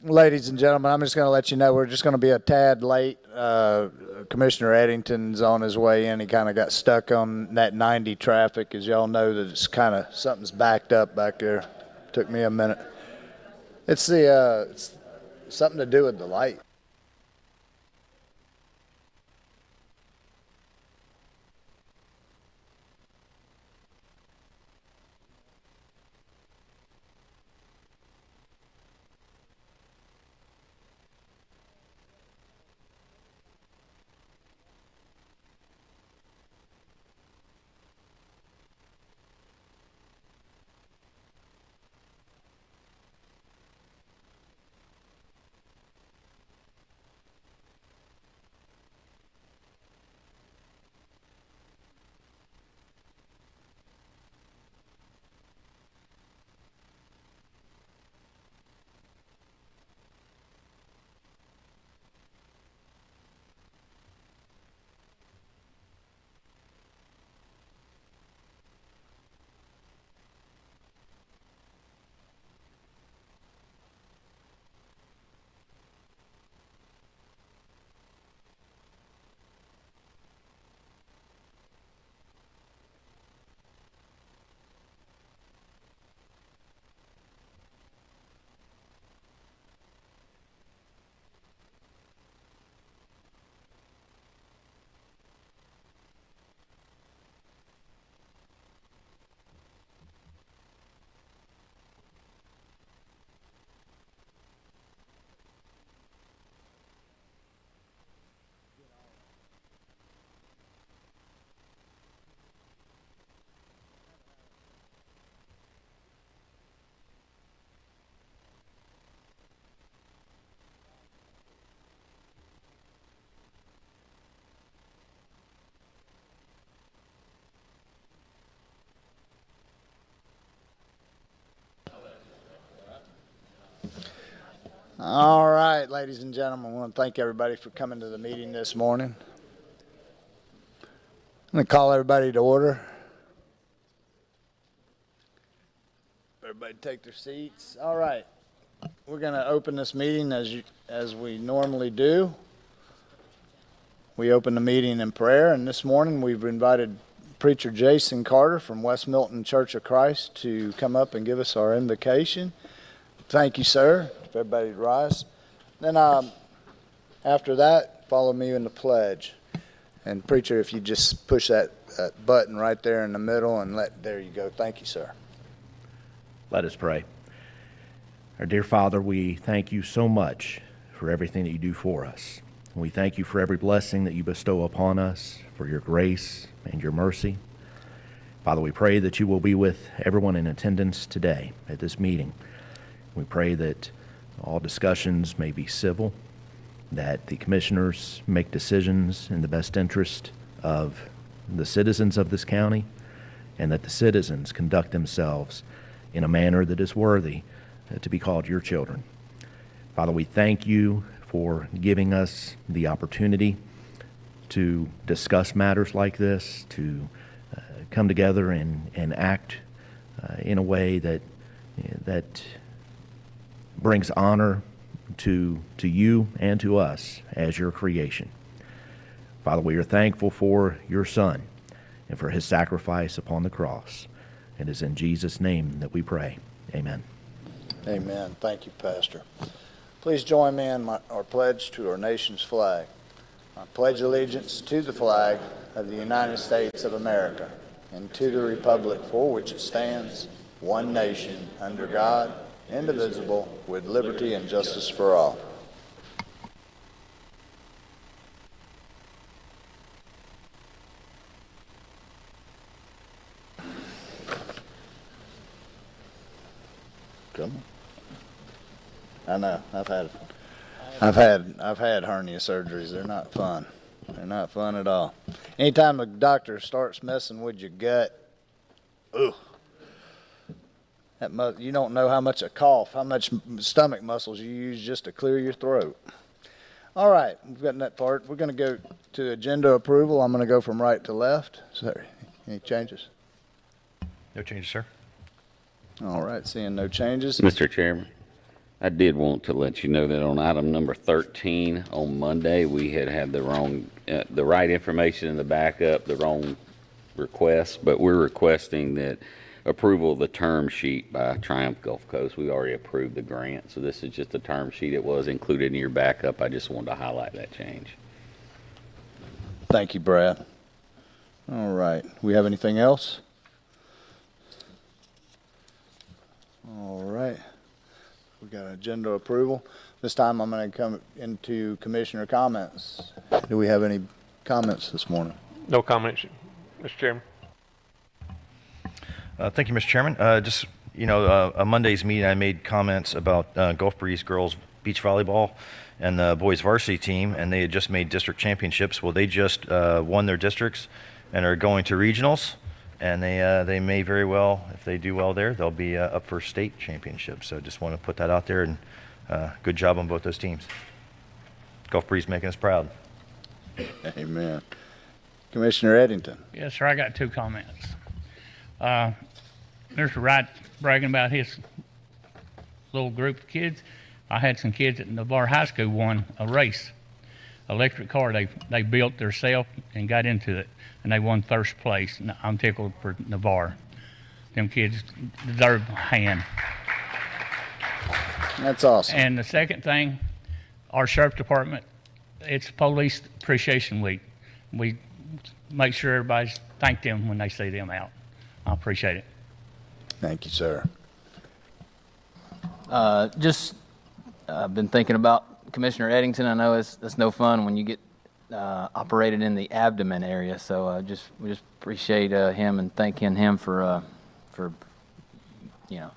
Ladies and gentlemen, I'm just going to let you know we're just going to be a tad late. Commissioner Eddington's on his way in. He kind of got stuck on that 90 traffic. As y'all know, that it's kind of something's backed up back there. Took me a minute. It's something to do with the light. All right, ladies and gentlemen, I want to thank everybody for coming to the meeting this morning. I'm going to call everybody to order. Everybody take their seats. All right, we're going to open this meeting as we normally do. We open the meeting in prayer, and this morning we've invited Preacher Jason Carter from West Milton Church of Christ to come up and give us our invocation. Thank you, sir. If everybody would rise. Then after that, follow me in the pledge. And preacher, if you just push that button right there in the middle and there you go. Thank you, sir. Let us pray. Our dear Father, we thank you so much for everything that you do for us. We thank you for every blessing that you bestow upon us, for your grace and your mercy. Father, we pray that you will be with everyone in attendance today at this meeting. We pray that all discussions may be civil, that the commissioners make decisions in the best interest of the citizens of this county, and that the citizens conduct themselves in a manner that is worthy to be called your children. Father, we thank you for giving us the opportunity to discuss matters like this, to come together and act in a way that brings honor to you and to us as your creation. Father, we are thankful for your Son and for his sacrifice upon the cross. It is in Jesus' name that we pray. Amen. Amen. Thank you, Pastor. Please join me in our pledge to our nation's flag. I pledge allegiance to the flag of the United States of America and to the republic for which it stands, one nation, under God, indivisible, with liberty and justice for all. Come on. I know. I've had hernia surgeries. They're not fun. They're not fun at all. Anytime a doctor starts messing with your gut, ugh. You don't know how much how much stomach muscles you use just to clear your throat. All right, we've gotten that part. We're going to go to agenda approval. I'm going to go from right to left. Sorry, any changes? No changes, sir. All right, seeing no changes. Mr. Chairman, I did want to let you know that on item number 13 on Monday, we had the wrong, the right information in the backup, the wrong request, but we're requesting that approval of the term sheet by Triumph Gulf Coast. We already approved the grant, so this is just a term sheet. It was included in your backup. I just wanted to highlight that change. Thank you, Brad. All right. We have anything else? All right. We got agenda approval. This time I'm going to come into commissioner comments. Do we have any comments this morning? No comments, Mr. Chairman. Thank you, Mr. Chairman. Just, a Monday's meeting, I made comments about Gulf Breeze girls beach volleyball and the boys varsity team, and they had just made district championships. Well, they just won their districts and are going to regionals, and they may very well, if they do well there, they'll be up for state championships. So just want to put that out there, and good job on both those teams. Gulf Breeze making us proud. Amen. Commissioner Eddington. Yes, sir. I got two comments. Mr. Wright bragging about his little group of kids. I had some kids at Navarre High School won a race, electric car. They built themselves and got into it, and they won first place. And I'm tickled for Navarre. Them kids deserve a hand. That's awesome. And the second thing, our sheriff department, it's Police Appreciation Week. We make sure everybody's thank them when they see them out. I appreciate it. Thank you, sir. I've been thinking about Commissioner Eddington. I know it's no fun when you get operated in the abdomen area. So we just appreciate him and thanking him for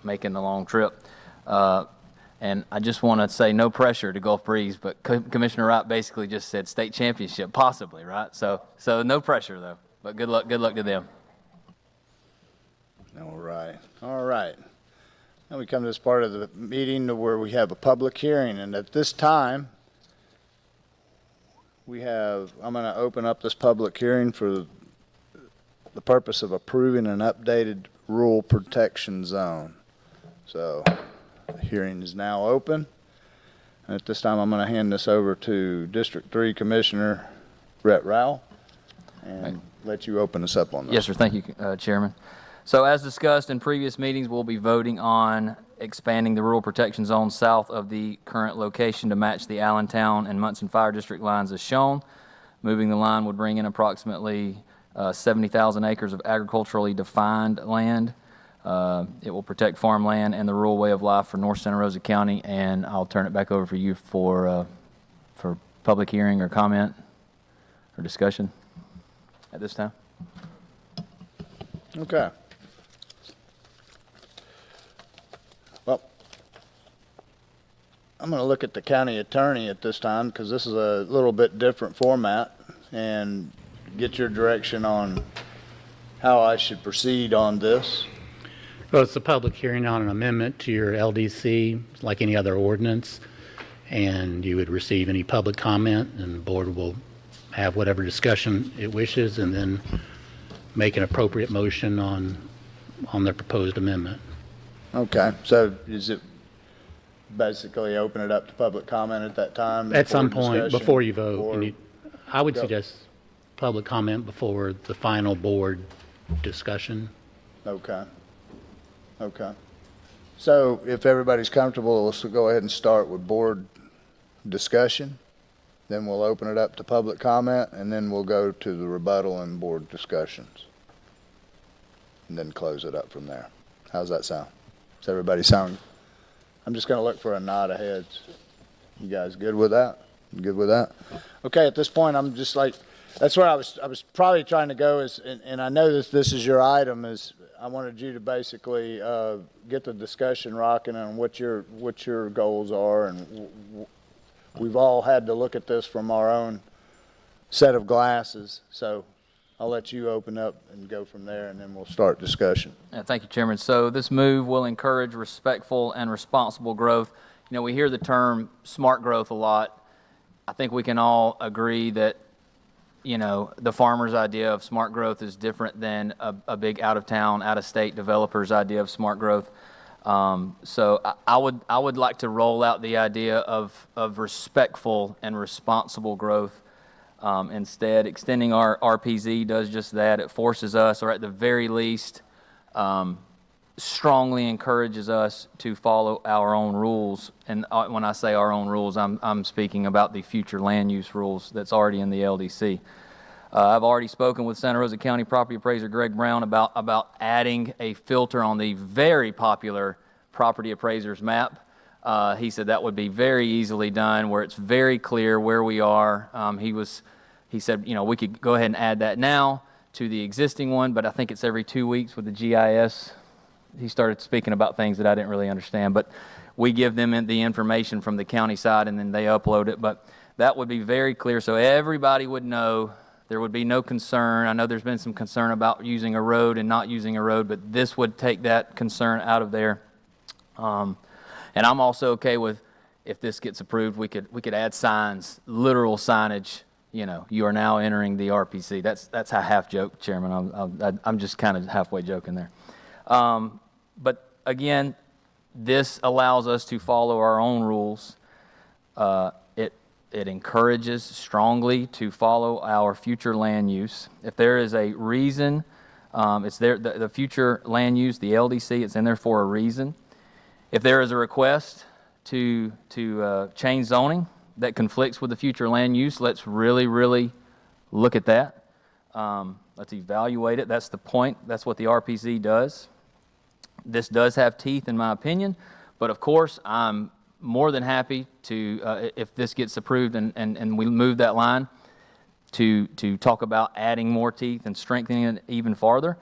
making the long trip. And I just want to say no pressure to Gulf Breeze, but Commissioner Wright basically just said state championship, possibly, right? So no pressure though. But good luck to them. All right. Now we come to this part of the meeting where we have a public hearing, and at this time, I'm going to open up this public hearing for the purpose of approving an updated rural protection zone. So the hearing is now open. And at this time, I'm going to hand this over to District 3 Commissioner Brett Rowell and let you open us up on this. Yes, sir. Thank you, Chairman. So as discussed in previous meetings, we'll be voting on expanding the rural protection zone south of the current location to match the Allentown and Munson Fire District lines as shown. Moving the line would bring in approximately 70,000 acres of agriculturally defined land. It will protect farmland and the rural way of life for North Santa Rosa County, and I'll turn it back over for you for public hearing or comment or discussion at this time. Okay. Well, I'm going to look at the county attorney at this time because this is a little bit different format and get your direction on how I should proceed on this. Well, it's a public hearing on an amendment to your LDC, like any other ordinance, and you would receive any public comment, and the board will have whatever discussion it wishes, and then make an appropriate motion on the proposed amendment. Okay, so is it basically open it up to public comment at that time? At some before point, discussion? before you vote, Or- I would Go. suggest public comment before the final board discussion. Okay. So if everybody's comfortable, let's go ahead and start with board discussion. Then we'll open it up to public comment, and then we'll go to the rebuttal and board discussions. And then close it up from there. How's that sound? Does everybody sound? I'm just going to look for a nod of heads. You guys good with that? You good with that? Okay, at this point, I'm just like, that's where I was probably trying to go is, and I know this is your item, is I wanted you to basically get the discussion rocking on what your goals are, and we've all had to look at this from our own set of glasses. So I'll let you open up and go from there, and then we'll start discussion. Thank you, Chairman. So this move will encourage respectful and responsible growth. We hear the term smart growth a lot. I think we can all agree that, the farmer's idea of smart growth is different than a big out-of-town, out-of-state developer's idea of smart growth. So I would like to roll out the idea of respectful and responsible growth. Instead, extending our RPZ does just that. It forces us, or at the very least, strongly encourages us to follow our own rules. And when I say our own rules, I'm speaking about the future land use rules that's already in the LDC. I've already spoken with Santa Rosa County property appraiser Greg Brown about adding a filter on the very popular property appraisers map. He said that would be very easily done, where it's very clear where we are. He said, you know, we could go ahead and add that now to the existing one, but I think it's every 2 weeks with the GIS. He started speaking about things that I didn't really understand, but we give them the information from the county side and then they upload it. But that would be very clear, so everybody would know. There would be no concern. I know there's been some concern about using a road and not using a road, but this would take that concern out of there. And I'm also okay with, if this gets approved, we could add signs, literal signage. You know, you are now entering the RPC. That's a half joke, Chairman. I'm just kind of halfway joking there. But again, this allows us to follow our own rules. It encourages strongly to follow our future land use. If there is a reason, it's there. The future land use, the LDC, it's in there for a reason. If there is a request to change zoning that conflicts with the future land use, let's really, really look at that. Let's evaluate it. That's the point. That's what the RPZ does. This does have teeth, in my opinion, but of course, I'm more than happy to, if this gets approved and we move that line, to talk about adding more teeth and strengthening it even farther.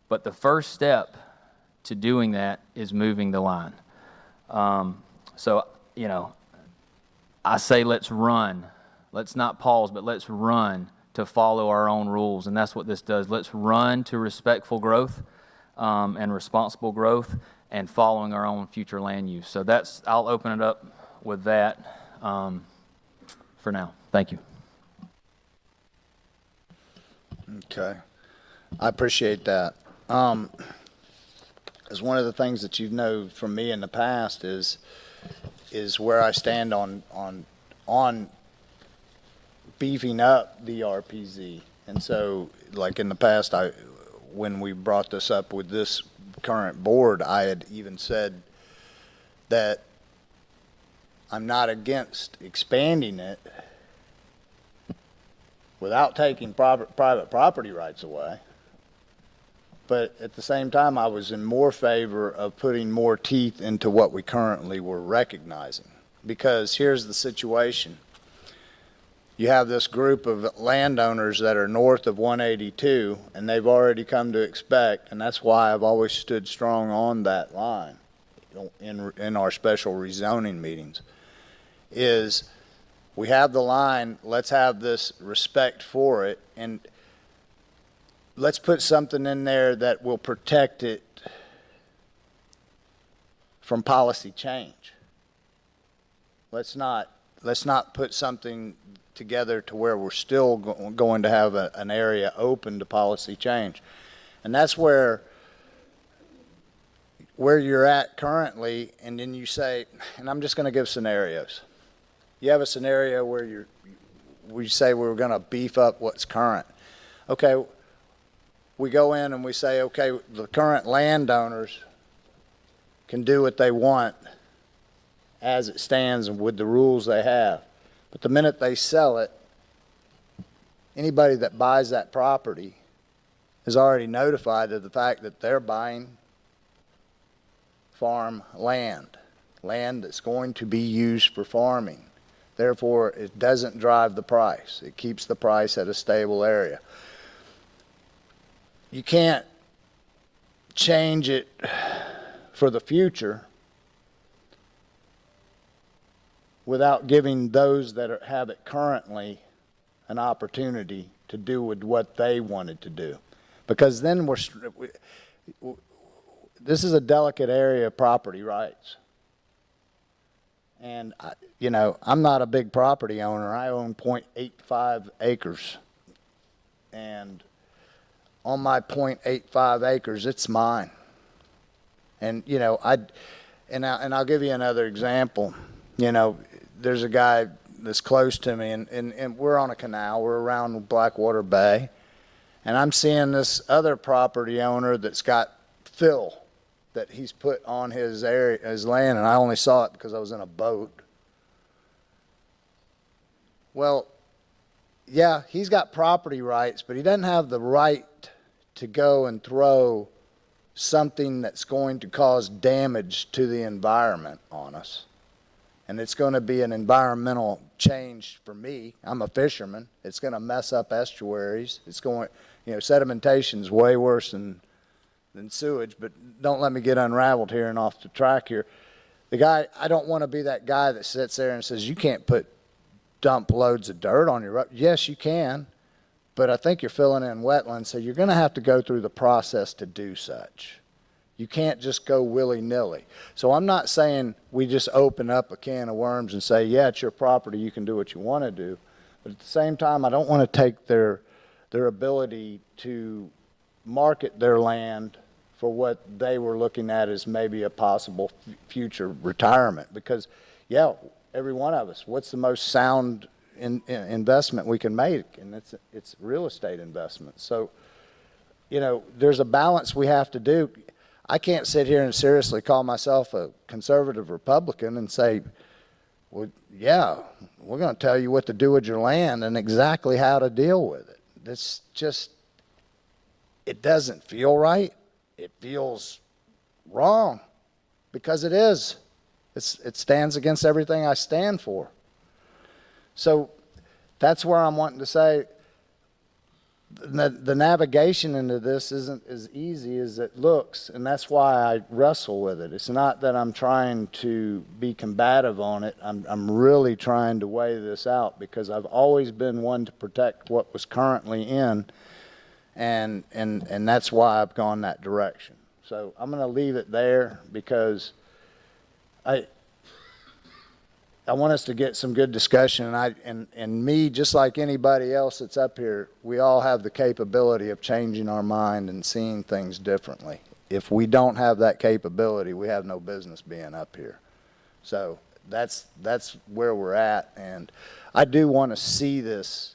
But the first step to doing that is moving the line. So, you know, I say let's run. Let's not pause, but let's run to follow our own rules, and that's what this does. Let's run to respectful growth and responsible growth, and following our own future land use. So I'll open it up with that for now. Thank you. Okay. I appreciate that. As one of the things that you know from me in the past is where I stand on beefing up the RPZ. And so, like in the past, when we brought this up with this current board, I had even said that I'm not against expanding it without taking private property rights away. But at the same time, I was in more favor of putting more teeth into what we currently were recognizing. Because here's the situation. You have this group of landowners that are north of 182, and they've already come to expect, and that's why I've always stood strong on that line in our special rezoning meetings, is we have the line, let's have this respect for it, and let's put something in there that will protect it from policy change. Let's not put something together to where we're still going to have an area open to policy change. And that's where you're at currently, and then you say, and I'm just going to give scenarios. You have a scenario where we say we're going to beef up what's current. Okay, we go in and we say, okay, the current landowners can do what they want as it stands and with the rules they have. But the minute they sell it, anybody that buys that property is already notified of the fact that they're buying farm land that's going to be used for farming. Therefore, it doesn't drive the price. It keeps the price at a stable area. You can't change it for the future without giving those that have it currently an opportunity to do with what they wanted to do. Because then this is a delicate area of property rights. And, I'm not a big property owner. I own 0.85 acres. And on my 0.85 acres, it's mine. And, you know, I'll give you another example. You know, there's a guy that's close to me, and we're on a canal. We're around Blackwater Bay. And I'm seeing this other property owner that's got fill that he's put on his area, his land, and I only saw it because I was in a boat. Well, yeah, he's got property rights, but he doesn't have the right to go and throw something that's going to cause damage to the environment on us. And it's going to be an environmental change for me. I'm a fisherman. It's going to mess up estuaries. It's going, you know, sedimentation is way worse than sewage, but don't let me get unraveled here and off the track here. The guy, I don't want to be that guy that sits there and says, you can't dump loads of dirt on your road. Yes, you can, but I think you're filling in wetlands, so you're going to have to go through the process to do such. You can't just go willy-nilly. So I'm not saying we just open up a can of worms and say, yeah, it's your property, you can do what you want to do. But at the same time, I don't want to take their ability to market their land for what they were looking at as maybe a possible future retirement. Because, yeah, every one of us, what's the most sound investment we can make? And it's real estate investment. So, you know, there's a balance we have to do. I can't sit here and seriously call myself a conservative Republican and say, well, yeah, we're going to tell you what to do with your land and exactly how to deal with it. It's just, it doesn't feel right. It feels wrong because it is. It stands against everything I stand for. So that's where I'm wanting to say the navigation into this isn't as easy as it looks, and that's why I wrestle with it. It's not that I'm trying to be combative on it. I'm really trying to weigh this out because I've always been one to protect what was currently in, and that's why I've gone that direction. So I'm going to leave it there because I want us to get some good discussion, and me, just like anybody else that's up here, we all have the capability of changing our mind and seeing things differently. If we don't have that capability, we have no business being up here. So that's where we're at, and I do want to see this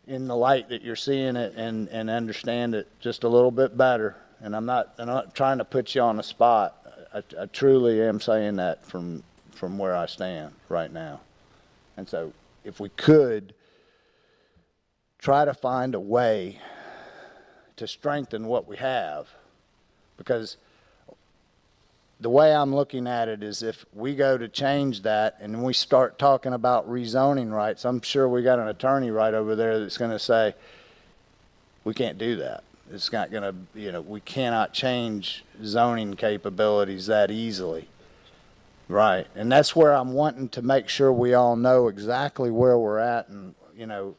in the light that you're seeing it and understand it just a little bit better. And I'm not trying to put you on the spot. I truly am saying that from where I stand right now. And so if we could try to find a way to strengthen what we have, because the way I'm looking at it is if we go to change that and we start talking about rezoning rights, I'm sure we got an attorney right over there that's going to say, we can't do that. It's not going to, you know, we cannot change zoning capabilities that easily. Right, and that's where I'm wanting to make sure we all know exactly where we're at, and, you know,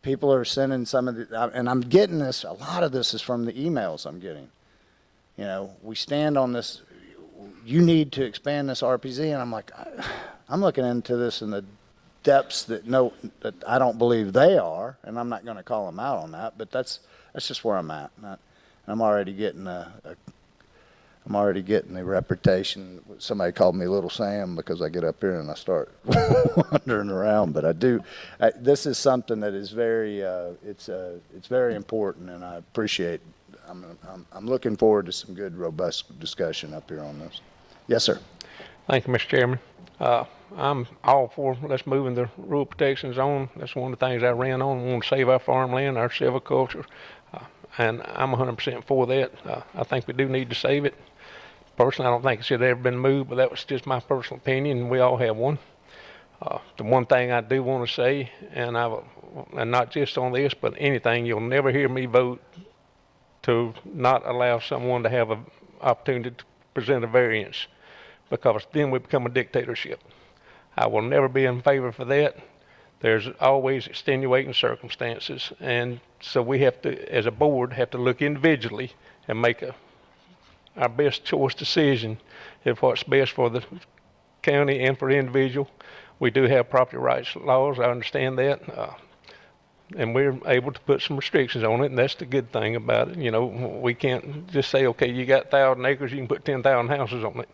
people are sending some of the, and I'm getting this, a lot of this is from the emails I'm getting. You know, we stand on this, you need to expand this RPZ, and I'm like, I'm looking into this in the depths that I don't believe they are, and I'm not going to call them out on that, but that's just where I'm at. I'm already getting I'm already getting the reputation. Somebody called me Little Sam because I get up here and I start wandering around. But this is something that is very, it's very important, and I appreciate. I'm looking forward to some good, robust discussion up here on this. Yes, sir. Thank you, Mr. Chairman. I'm all for let's move in the rural protection zone. That's one of the things I ran on. I want to save our farmland, our silviculture, and I'm 100% for that. I think we do need to save it. Personally, I don't think it should have ever been moved, but that was just my personal opinion, and we all have one. The one thing I do want to say, and not just on this, but anything, you'll never hear me vote to not allow someone to have an opportunity to present a variance, because then we become a dictatorship. I will never be in favor for that. There's always extenuating circumstances, and so we have to, as a board, have to look individually and make our best choice decision of what's best for the county and for the individual. We do have property rights laws. I understand that. and we're able to put some restrictions on it, and that's the good thing about it. You know, we can't just say, okay, you got 1,000 acres, you can put 10,000 houses on it.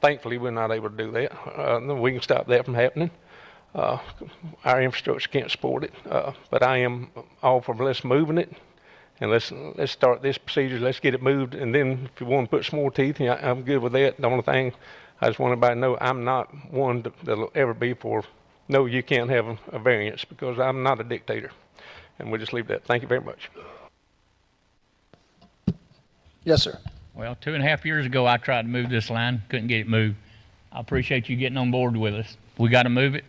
Thankfully, we're not able to do that. We can stop that from happening. Our infrastructure can't support it, but I am all for let's moving it, and let's start this procedure. Let's get it moved, and then if you want to put some more teeth, I'm good with that. The only thing I just want everybody to know, I'm not one that'll ever be for, no, you can't have a variance, because I'm not a dictator. And we'll just leave that. Thank you very much. Yes, sir. Well, 2.5 years ago, I tried to move this line, couldn't get it moved. I appreciate you getting on board with us. We got to move it.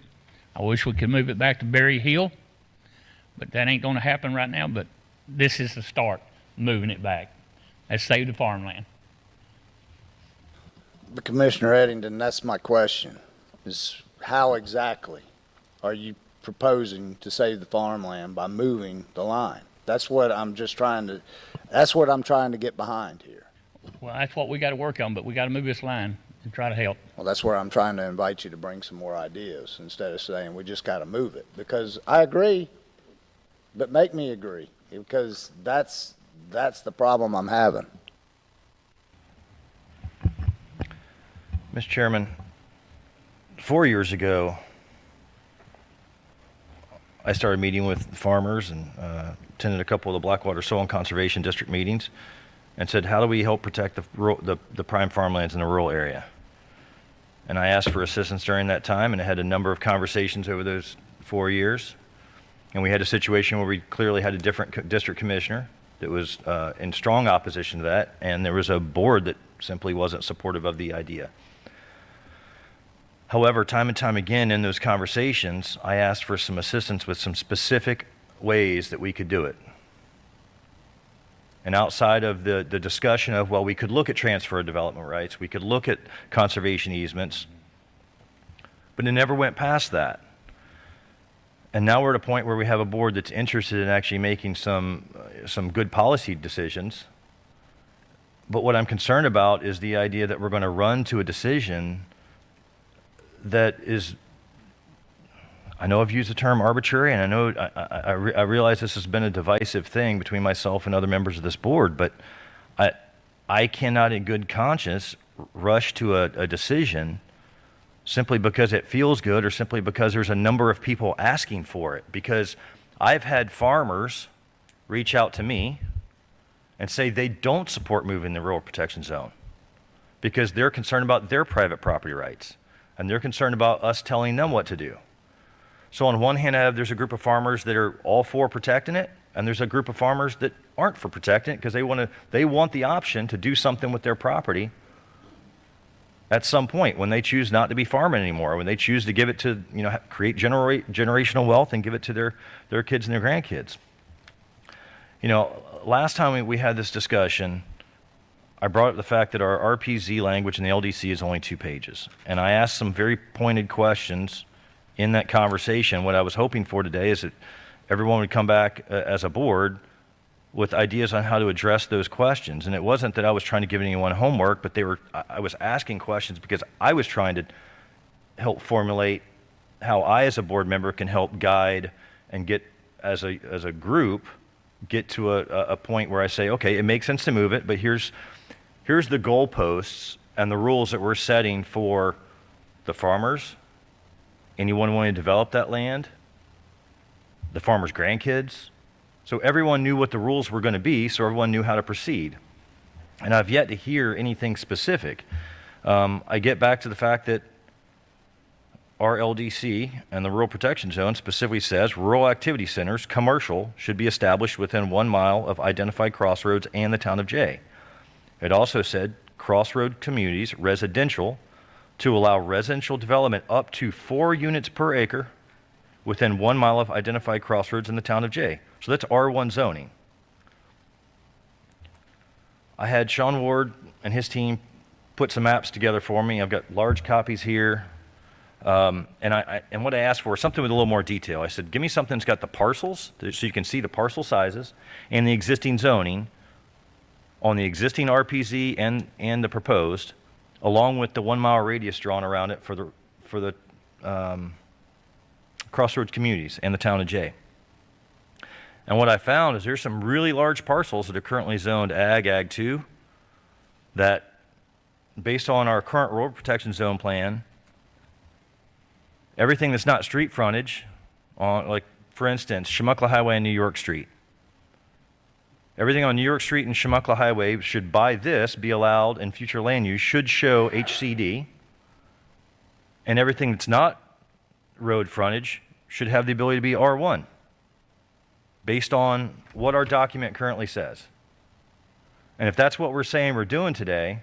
I wish we could move it back to Berry Hill, but that ain't going to happen right now. But this is the start, moving it back. Let's save the farmland. But Commissioner Eddington, that's my question, is how exactly are you proposing to save the farmland by moving the line? That's what I'm trying to get behind here. Well, that's what we got to work on, but we got to move this line and try to help. Well, that's where I'm trying to invite you to bring some more ideas instead of saying we just got to move it. Because I agree, but make me agree, because that's the problem I'm having. Mr. Chairman, 4 years ago, I started meeting with farmers and attended a couple of the Blackwater Soil and Conservation District meetings and said, how do we help protect the prime farmlands in the rural area? And I asked for assistance during that time, and I had a number of conversations over those 4 years. And we had a situation where we clearly had a different district commissioner that was in strong opposition to that, and there was a board that simply wasn't supportive of the idea. However, time and time again in those conversations, I asked for some assistance with some specific ways that we could do it. And outside of the discussion of, well, we could look at transfer of development rights, we could look at conservation easements, but it never went past that. And now we're at a point where we have a board that's interested in actually making some good policy decisions. But what I'm concerned about is the idea that we're going to run to a decision that is, I know I've used the term arbitrary, and I know I realize this has been a divisive thing between myself and other members of this board, but I cannot in good conscience rush to a decision simply because it feels good or simply because there's a number of people asking for it. Because I've had farmers reach out to me and say they don't support moving the rural protection zone because they're concerned about their private property rights and they're concerned about us telling them what to do. So on one hand, there's a group of farmers that are all for protecting it, and there's a group of farmers that aren't for protecting it because they want the option to do something with their property at some point when they choose not to be farming anymore, when they choose to give it to, create generational wealth and give it to their kids and their grandkids. Last time we had this discussion, I brought up the fact that our RPZ language in the LDC is only 2 pages. And I asked some very pointed questions in that conversation. What I was hoping for today is that everyone would come back as a board with ideas on how to address those questions. And it wasn't that I was trying to give anyone homework, but I was asking questions because I was trying to help formulate how I as a board member can help guide and get as a group get to a point where I say, okay, it makes sense to move it, but here's the goalposts and the rules that we're setting for the farmers, anyone wanting to develop that land, the farmers' grandkids. So everyone knew what the rules were going to be, so everyone knew how to proceed. And I've yet to hear anything specific. I get back to the fact that our LDC and the Rural Protection Zone specifically says rural activity centers, commercial, should be established within 1 mile of identified crossroads and the town of Jay. It also said crossroad communities, residential, to allow residential development up to 4 units per acre within 1 mile of identified crossroads in the town of Jay. So that's R1 zoning. I had Sean Ward and his team put some maps together for me. I've got large copies here. And what I asked for was something with a little more detail. I said, give me something that's got the parcels, so you can see the parcel sizes and the existing zoning on the existing RPZ and the proposed, along with the 1 mile radius drawn around it for the crossroads communities and the town of Jay. And what I found is there's some really large parcels that are currently zoned Ag 2, that based on our current rural protection zone plan, everything that's not street frontage, on, like for instance, Chumuckla Highway and New York Street. Everything on New York Street and Chumuckla Highway should, by this, be allowed in future land use, should show HCD. And everything that's not road frontage should have the ability to be R1, based on what our document currently says. And if that's what we're saying we're doing today,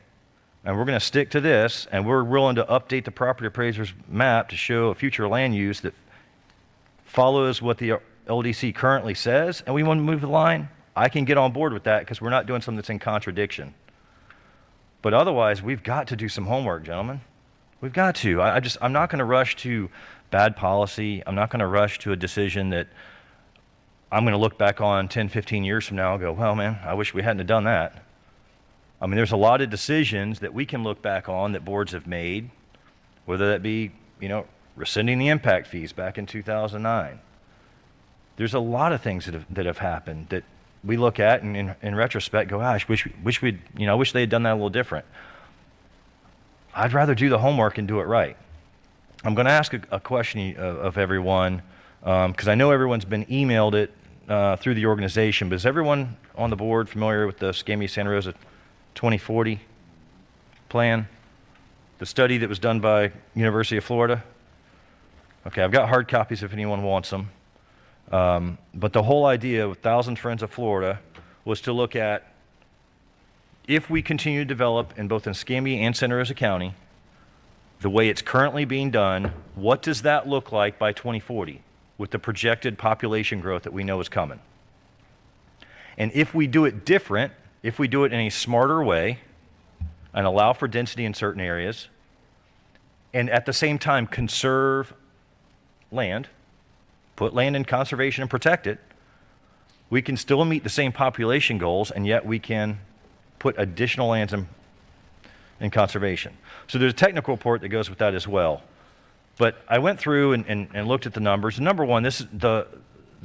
and we're going to stick to this, and we're willing to update the property appraiser's map to show a future land use that follows what the LDC currently says, and we want to move the line, I can get on board with that because we're not doing something that's in contradiction. But otherwise, we've got to do some homework, gentlemen. We've got to. I'm not going to rush to bad policy. I'm not going to rush to a decision that I'm going to look back on 10, 15 years from now and go, well, man, I wish we hadn't have done that. I mean, there's a lot of decisions that we can look back on that boards have made, whether that be, rescinding the impact fees back in 2009. There's a lot of things that have happened that we look at and in retrospect go, gosh, wish they had done that a little different. I'd rather do the homework and do it right. I'm going to ask a question of everyone, because I know everyone's been emailed it through the organization, but is everyone on the board familiar with the Escambia Santa Rosa 2040 plan? The study that was done by University of Florida? Okay, I've got hard copies if anyone wants them. But the whole idea with 1,000 Friends of Florida was to look at, if we continue to develop in both Escambia and Santa Rosa County, the way it's currently being done, what does that look like by 2040 with the projected population growth that we know is coming? And if we do it different, if we do it in a smarter way and allow for density in certain areas, and at the same time conserve land, put land in conservation and protect it, we can still meet the same population goals, and yet we can put additional lands in conservation. So there's a technical report that goes with that as well. But I went through and looked at the numbers. Number one, the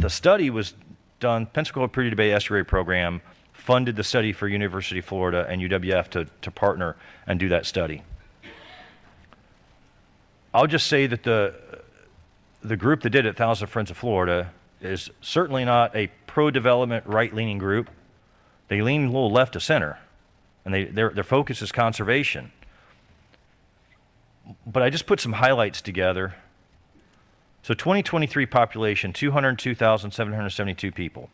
study was done, Pensacola Purdy Bay Estuary Program funded the study for University of Florida and UWF to partner and do that study. I'll just say that the group that did it, 1,000 Friends of Florida, is certainly not a pro-development, right-leaning group. They lean a little left to center, and their focus is conservation. But I just put some highlights together. So 2023 population, 202,772 people.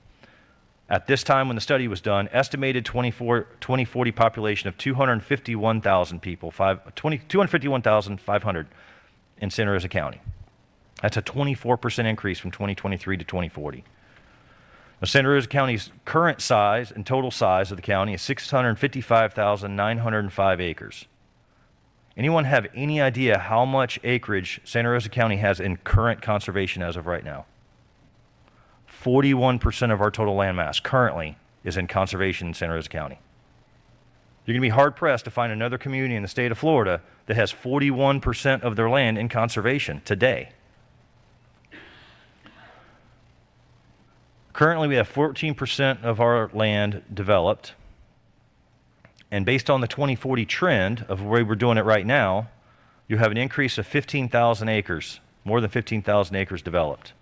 At this time when the study was done, estimated 2040 population of 251,000 people, 251,500 in Santa Rosa County. That's a 24% increase from 2023 to 2040. Now, Santa Rosa County's current size and total size of the county is 655,905 acres. Anyone have any idea how much acreage Santa Rosa County has in current conservation as of right now? 41% of our total land mass currently is in conservation in Santa Rosa County. You're going to be hard-pressed to find another community in the state of Florida that has 41% of their land in conservation today. Currently, we have 14% of our land developed. And based on the 2040 trend of the way we're doing it right now, you have an increase of 15,000 acres, more than 15,000 acres developed.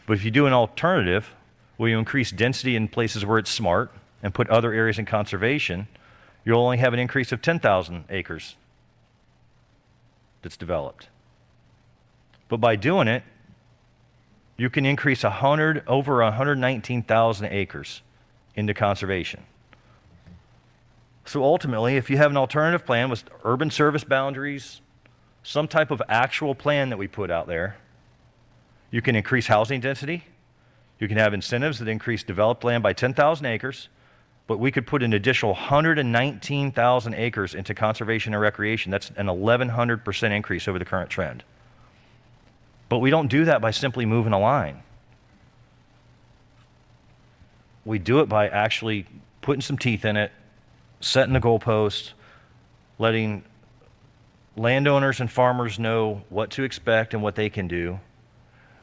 But if you do an alternative, where you increase density in places where it's smart and put other areas in conservation, you'll only have an increase of 10,000 acres that's developed. But by doing it, you can increase over 119,000 acres into conservation. So ultimately, if you have an alternative plan with urban service boundaries, some type of actual plan that we put out there, you can increase housing density. You can have incentives that increase developed land by 10,000 acres, but we could put an additional 119,000 acres into conservation and recreation. That's an 1,100% increase over the current trend. But we don't do that by simply moving a line. We do it by actually putting some teeth in it, setting the goalposts, letting landowners and farmers know what to expect and what they can do,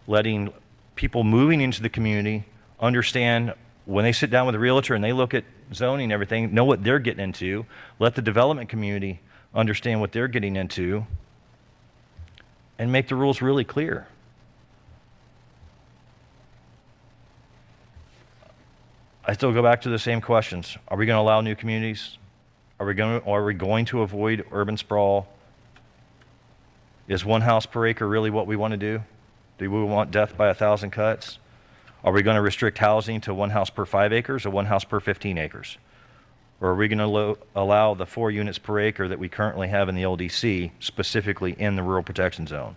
letting people moving into the community understand when they sit down with a realtor and they look at zoning and everything, know what they're getting into. Let the development community understand what they're getting into and make the rules really clear. I still go back to the same questions. Are we going to allow new communities? Are we going to avoid urban sprawl? Is 1 house per acre really what we want to do? Do we want death by 1,000 cuts? Are we going to restrict housing to 1 house per 5 acres or 1 house per 15 acres? Or are we going to allow the 4 units per acre that we currently have in the LDC, specifically in the rural protection zone?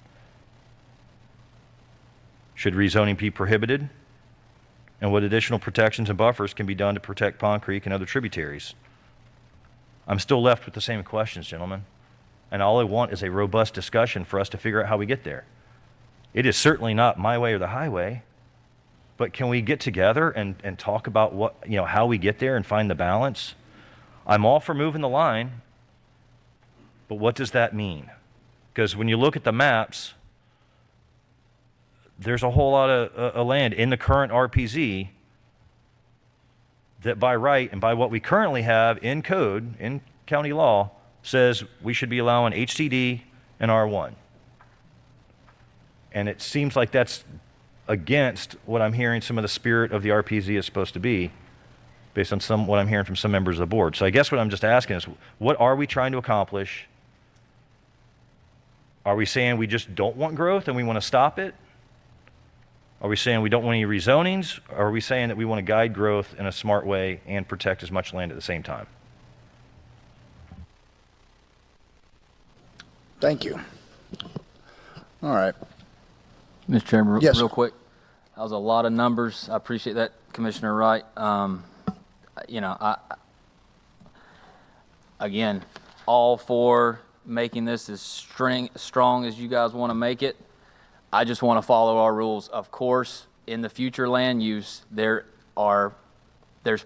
Should rezoning be prohibited? And what additional protections and buffers can be done to protect Pond Creek and other tributaries? I'm still left with the same questions, gentlemen. And all I want is a robust discussion for us to figure out how we get there. It is certainly not my way or the highway, but can we get together and talk about what, how we get there and find the balance? I'm all for moving the line, but what does that mean? Because when you look at the maps, there's a whole lot of land in the current RPZ that by right and by what we currently have in code, in county law, says we should be allowing HCD and R1. And it seems like that's against what I'm hearing some of the spirit of the RPZ is supposed to be, based on what I'm hearing from some members of the board. So I guess what I'm just asking is, what are we trying to accomplish? Are we saying we just don't want growth and we want to stop it? Are we saying we don't want any rezonings? Or are we saying that we want to guide growth in a smart way and protect as much land at the same time? Thank you. All right. Mr. Chairman, Yes, real sir. quick. That was a lot of numbers. I appreciate that, Commissioner Wright. Again, all for making this as strong as you guys want to make it. I just want to follow our rules. Of course, in the future land use, there's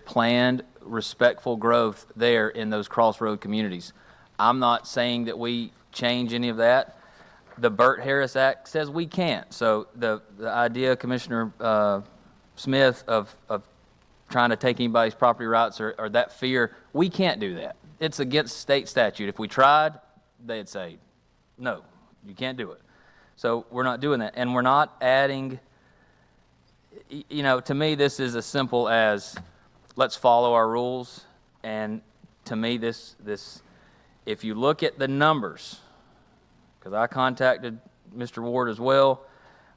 planned, respectful growth there in those crossroad communities. I'm not saying that we change any of that. The Burt Harris Act says we can't. So the idea, Commissioner Smith, of trying to take anybody's property rights or that fear, we can't do that. It's against state statute. If we tried, they'd say, no, you can't do it. So we're not doing that. And we're not adding, to me, this is as simple as let's follow our rules. And to me, this if you look at the numbers, because I contacted Mr. Ward as well,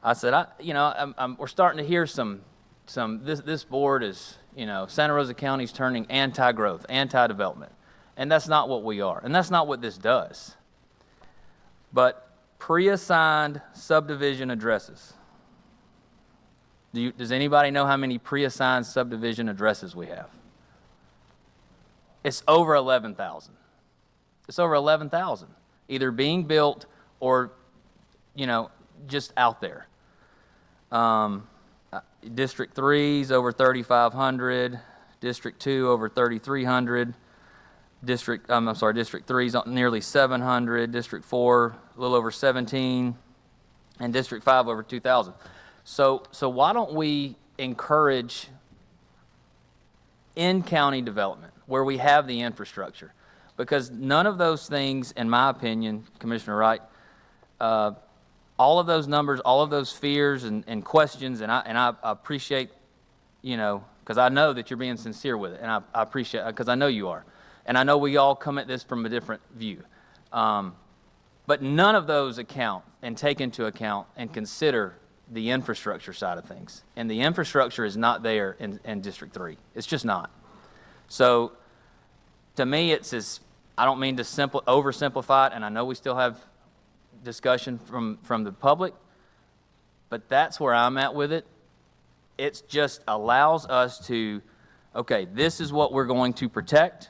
I said, we're starting to hear this board is, Santa Rosa County's turning anti-growth, anti-development. And that's not what we are. And that's not what this does. But pre-assigned subdivision addresses. Does anybody know how many pre-assigned subdivision addresses we have? It's over 11,000. It's over 11,000, either being built or, just out there. District 3's over 3,500. District 2 over 3,300. District 3's nearly 700. District 4 a little over 17, and District 5 over 2,000. So why don't we encourage in-county development where we have the infrastructure? Because none of those things, in my opinion, Commissioner Wright, all of those numbers, all of those fears and questions, and I appreciate, because I know that you're being sincere with it, and I appreciate it, because I know you are. And I know we all come at this from a different view. But none of those account and take into account and consider the infrastructure side of things. And the infrastructure is not there in District 3. It's just not. So to me, I don't mean to oversimplify it, and I know we still have discussion from the public, but that's where I'm at with it. It just allows us to, okay, this is what we're going to protect,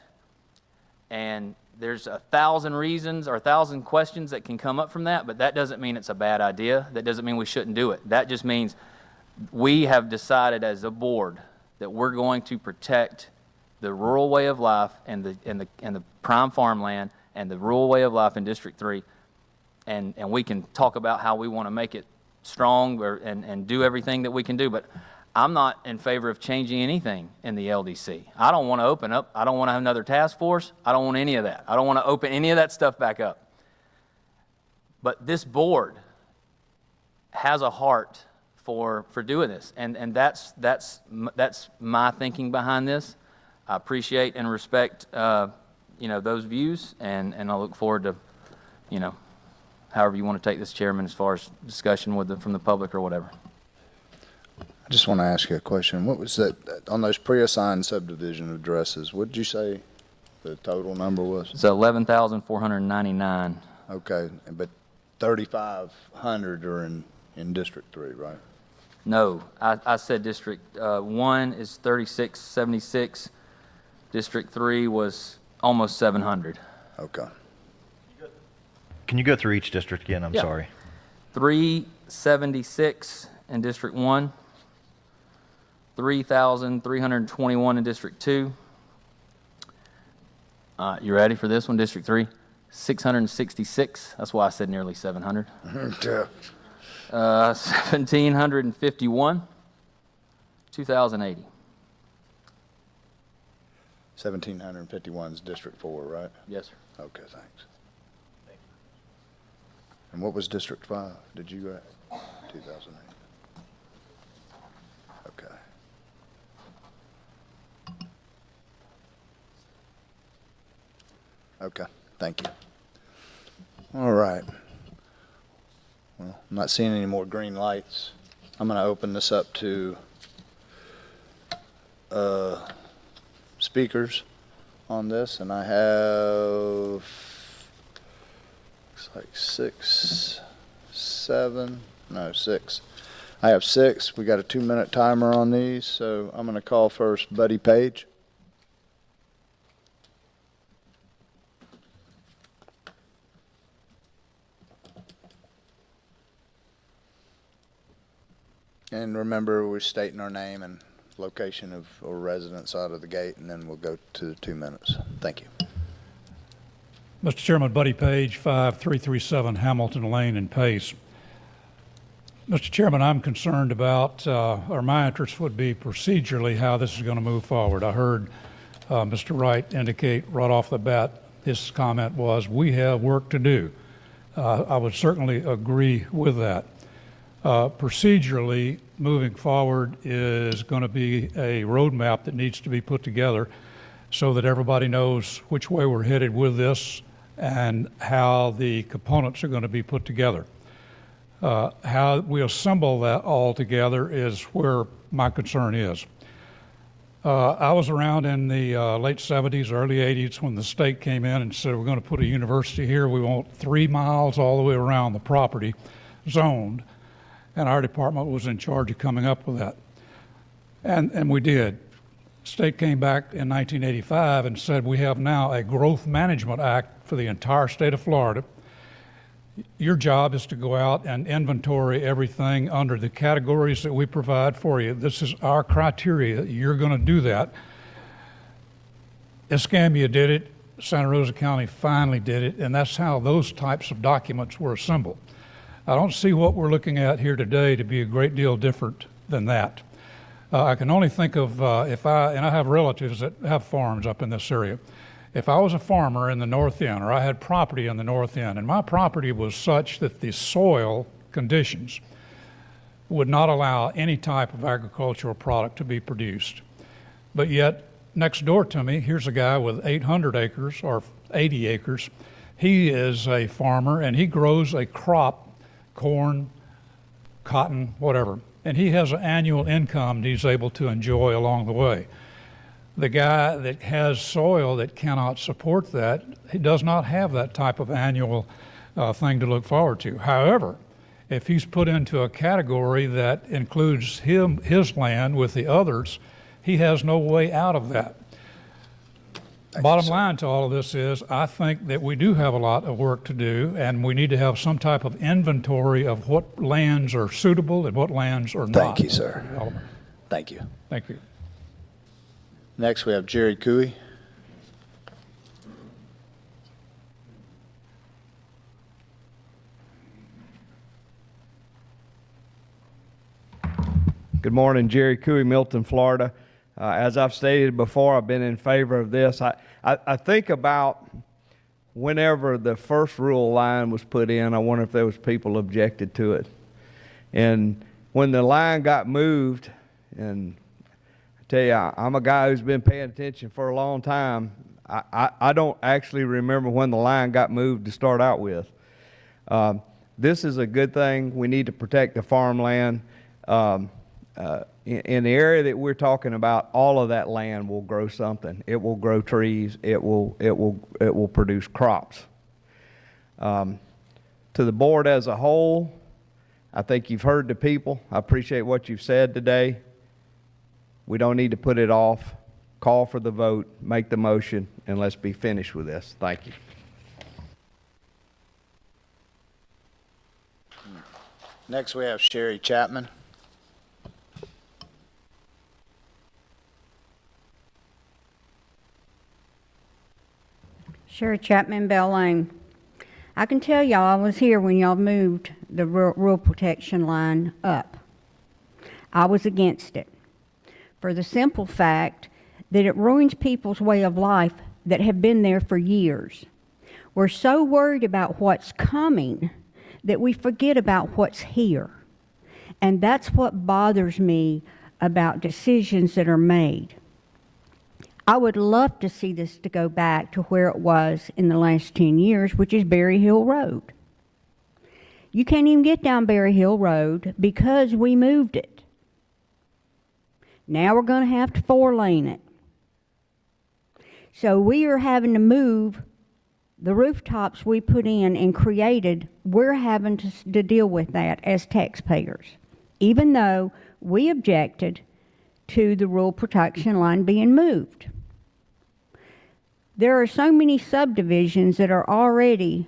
and there's 1,000 reasons or 1,000 questions that can come up from that, but that doesn't mean it's a bad idea. That doesn't mean we shouldn't do it. That just means we have decided as a board that we're going to protect the rural way of life and the prime farmland and the rural way of life in District 3, and we can talk about how we want to make it strong and do everything that we can do. But I'm not in favor of changing anything in the LDC. I don't want to open up. I don't want to have another task force. I don't want any of that. I don't want to open any of that stuff back up. But this board has a heart for doing this, and that's my thinking behind this. I appreciate and respect those views, and I look forward to however you want to take this, Chairman, as far as discussion from the public or whatever. I just want to ask you a question. What was that, on those pre-assigned subdivision addresses, what did you say the total number was? It's 11,499. Okay, but 3,500 are in District 3, right? No, I said District 1 is 3676. District 3 was almost 700. Okay. Can you go through each district again? I'm Yeah. sorry. 376 in District 1, 3,321 in District 2. You ready for this one? District 3, 666. That's why I said nearly 700. 1,751, 2,080. 1,751 is District 4, right? Yes, sir. Okay, thanks. And what was District 5? Did you go 2008? Okay. Okay, thank you. All right. Well, I'm not seeing any more green lights. I'm going to open this up to speakers on this, and I have looks like 6. I have 6. We got a 2-minute timer on these, so I'm going to call first Buddy Page. And remember, we're stating our name and location of or residence out of the gate, and then we'll go to the 2 minutes. Thank you. Mr. Chairman, Buddy Page, 5337 Hamilton Lane in Pace. Mr. Chairman, I'm concerned about, or my interest would be procedurally how this is going to move forward. I heard Mr. Wright indicate right off the bat, his comment was, we have work to do. I would certainly agree with that. Procedurally, moving forward is going to be a roadmap that needs to be put together so that everybody knows which way we're headed with this and how the components are going to be put together. How we assemble that all together is where my concern is. I was around in the late 70s, early 80s when the state came in and said, we're going to put a university here. We want 3 miles all the way around the property zoned. And our department was in charge of coming up with that. And we did. State came back in 1985 and said, we have now a Growth Management Act for the entire state of Florida. Your job is to go out and inventory everything under the categories that we provide for you. This is our criteria. You're going to do that. Escambia did it. Santa Rosa County finally did it. And that's how those types of documents were assembled. I don't see what we're looking at here today to be a great deal different than that. I can only think of and I have relatives that have farms up in this area. If I was a farmer in the North End, or I had property in the North End, and my property was such that the soil conditions would not allow any type of agricultural product to be produced. But yet, next door to me, here's a guy with 800 acres or 80 acres. He is a farmer, and he grows a crop, corn, cotton, whatever. And he has an annual income that he's able to enjoy along the way. The guy that has soil that cannot support that, he does not have that type of annual thing to look forward to. However, if he's put into a category that includes his land with the others, he has no way out of that. Bottom line to all of this is, I think that we do have a lot of work to do, and we need to have some type of inventory of what lands are suitable and what lands are not. Thank you, sir. Thank you. Thank you. Next, we have Jerry Cooey. Good morning, Jerry Cooey, Milton, Florida. As I've stated before, I've been in favor of this. I think about whenever the first rural line was put in, I wonder if there was people objected to it. And when the line got moved, and I tell you, I'm a guy who's been paying attention for a long time. I don't actually remember when the line got moved to start out with. This is a good thing. We need to protect the farmland. In the area that we're talking about, all of that land will grow something. It will grow trees. It will produce crops. To the board as a whole, I think you've heard the people. I appreciate what you've said today. We don't need to put it off. Call for the vote, make the motion, and let's be finished with this. Thank you. Next, we have Sherry Chapman. Sherry Chapman, Bell Lane. I can tell y'all I was here when y'all moved the rural protection line up. I was against it for the simple fact that it ruins people's way of life that have been there for years. We're so worried about what's coming that we forget about what's here. And that's what bothers me about decisions that are made. I would love to see this to go back to where it was in the last 10 years, which is Berry Hill Road. You can't even get down Berry Hill Road because we moved it. Now we're going to have to 4-lane it. So we are having to move the rooftops we put in and created. We're having to deal with that as taxpayers, even though we objected to the rural protection line being moved. There are so many subdivisions that are already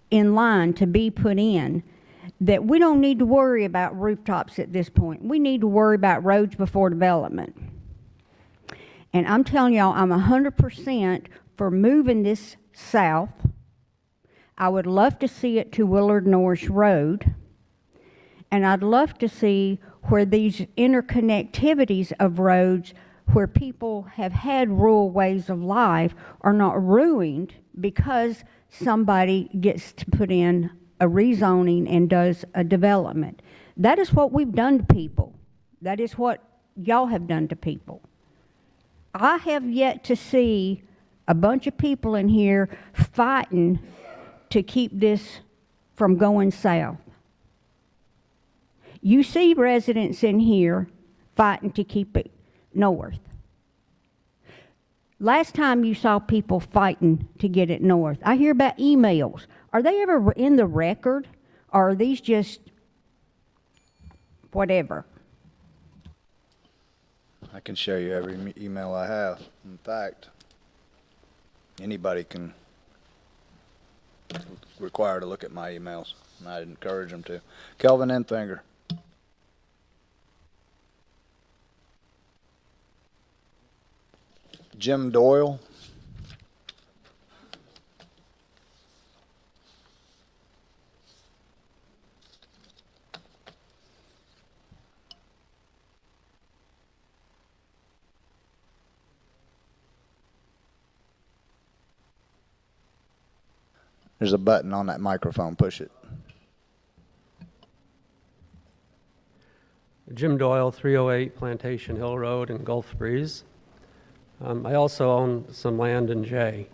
in line to be put in that we don't need to worry about rooftops at this point. We need to worry about roads before development. And I'm telling y'all, I'm 100% for moving this south. I would love to see it to Willard Norris Road. And I'd love to see where these interconnectivities of roads where people have had rural ways of life are not ruined because somebody gets to put in a rezoning and does a development. That is what we've done to people. That is what y'all have done to people. I have yet to see a bunch of people in here fighting to keep this from going south. You see residents in here fighting to keep it north. Last time you saw people fighting to get it north, I hear about emails. Are they ever in the record, or are these just whatever? I can show you every email I have. In fact, anybody can require to look at my emails, and I'd encourage them to. Kelvin Enthinger. Jim Doyle. There's a button on that microphone. Push it. Jim Doyle, 308 Plantation Hill Road in Gulf Breeze. I also own some land in Jay.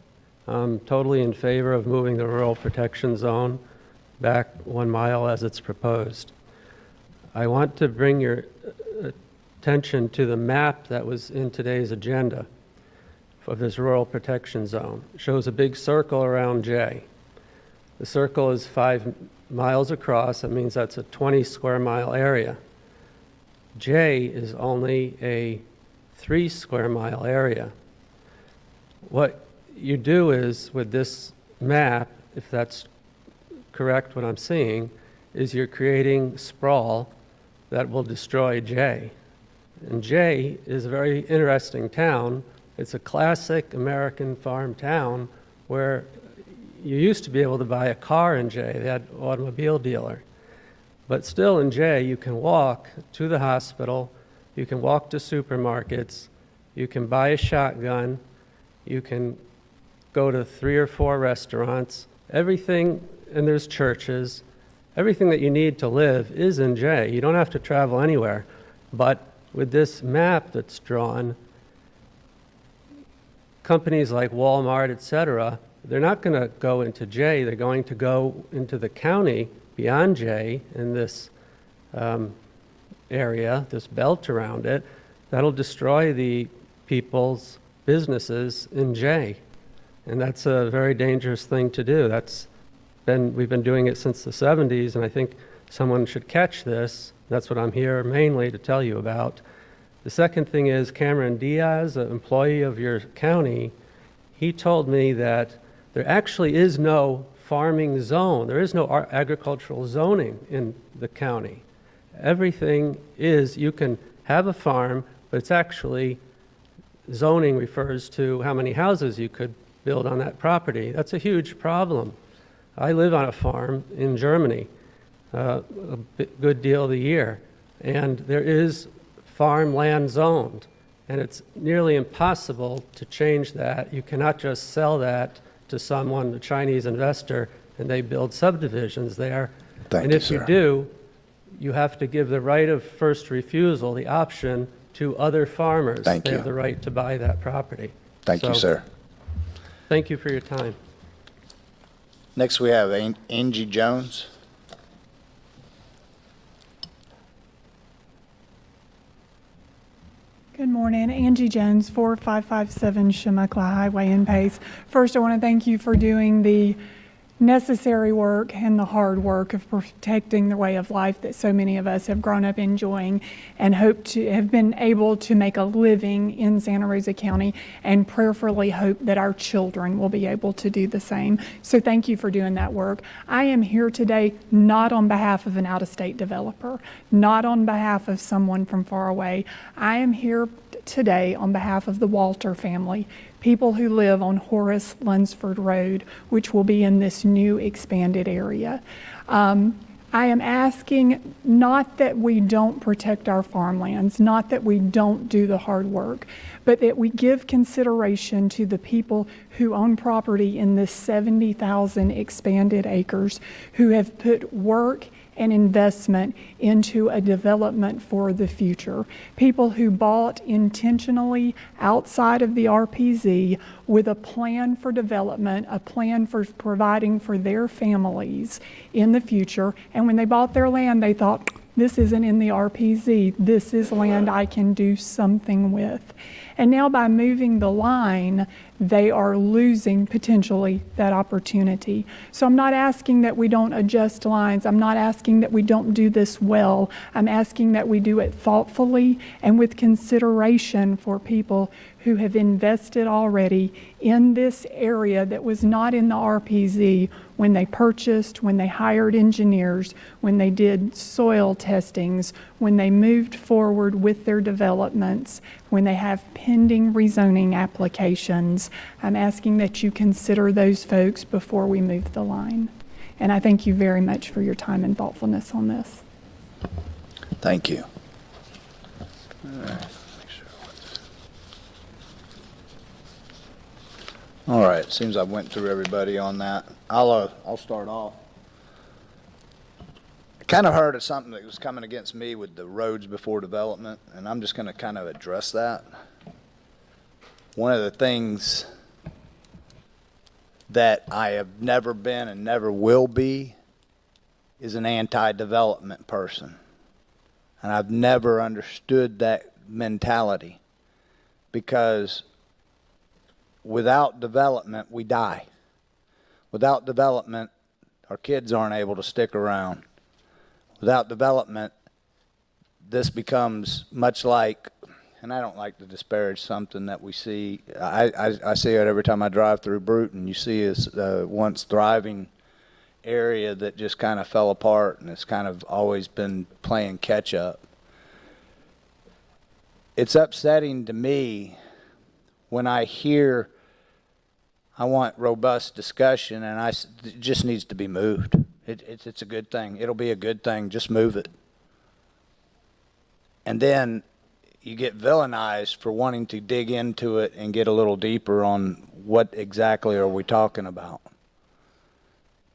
I'm totally in favor of moving the rural protection zone back 1 mile as it's proposed. I want to bring your attention to the map that was in today's agenda of this rural protection zone. It shows a big circle around Jay. The circle is 5 miles across. That means that's a 20 square mile area. J is only a 3 square mile area. What you do is, with this map, if that's correct what I'm seeing, is you're creating sprawl that will destroy J. And J is a very interesting town. It's a classic American farm town where you used to be able to buy a car in Jay. They had an automobile dealer. But still in J, you can walk to the hospital, you can walk to supermarkets, you can buy a shotgun, you can go to 3 or 4 restaurants, everything, and there's churches. Everything that you need to live is in J. You don't have to travel anywhere. But with this map that's drawn, companies like Walmart, et cetera, they're not going to go into J. They're going to go into the county beyond J in this area, this belt around it. That'll destroy the people's businesses in J. And that's a very dangerous thing to do. We've been doing it since the 70s, and I think someone should catch this. That's what I'm here mainly to tell you about. The second thing is Cameron Diaz, an employee of your county, he told me that there actually is no farming zone. There is no agricultural zoning in the county. Everything is, you can have a farm, but it's actually, zoning refers to how many houses you could build on that property. That's a huge problem. I live on a farm in Germany a good deal of the year, and there is farmland zoned, and it's nearly impossible to change that. You cannot just sell that to someone, a Chinese investor, and they build subdivisions there. And if you do, you have to give the right of first refusal, the option, to other farmers. They have the right to buy that property. Thank you, sir. Thank you for your time. Next, we have Angie Jones. Good morning. Angie Jones, 4557 Chemekla Highway in Pace. First, I want to thank you for doing the necessary work and the hard work of protecting the way of life that so many of us have grown up enjoying and hope to have been able to make a living in Santa Rosa County, and prayerfully hope that our children will be able to do the same. So thank you for doing that work. I am here today not on behalf of an out-of-state developer, not on behalf of someone from far away. I am here today on behalf of the Walter family, people who live on Horace Lunsford Road, which will be in this new expanded area. I am asking not that we don't protect our farmlands, not that we don't do the hard work, but that we give consideration to the people who own property in this 70,000 expanded acres, who have put work and investment into a development for the future. People who bought intentionally outside of the RPZ with a plan for development, a plan for providing for their families in the future. And when they bought their land, they thought, this isn't in the RPZ. This is land I can do something with. And now by moving the line, they are losing potentially that opportunity. So I'm not asking that we don't adjust lines. I'm not asking that we don't do this well. I'm asking that we do it thoughtfully and with consideration for people who have invested already in this area that was not in the RPZ when they purchased, when they hired engineers, when they did soil testings, when they moved forward with their developments, when they have pending rezoning applications. I'm asking that you consider those folks before we move the line. And I thank you very much for your time and thoughtfulness on this. Thank you. All right, seems I went through everybody on that. I'll start off. I kind of heard of something that was coming against me with the roads before development, and I'm just going to kind of address that. One of the things that I have never been and never will be is an anti-development person. And I've never understood that mentality, because without development, we die. Without development, our kids aren't able to stick around. Without development, this becomes much like, and I don't like to disparage something that we see. I see it every time I drive through Bruton. You see this once thriving area that just kind of fell apart, and it's kind of always been playing catch up. It's upsetting to me when I hear I want robust discussion, and it just needs to be moved. It's a good thing. It'll be a good thing. Just move it. And then you get villainized for wanting to dig into it and get a little deeper on what exactly are we talking about.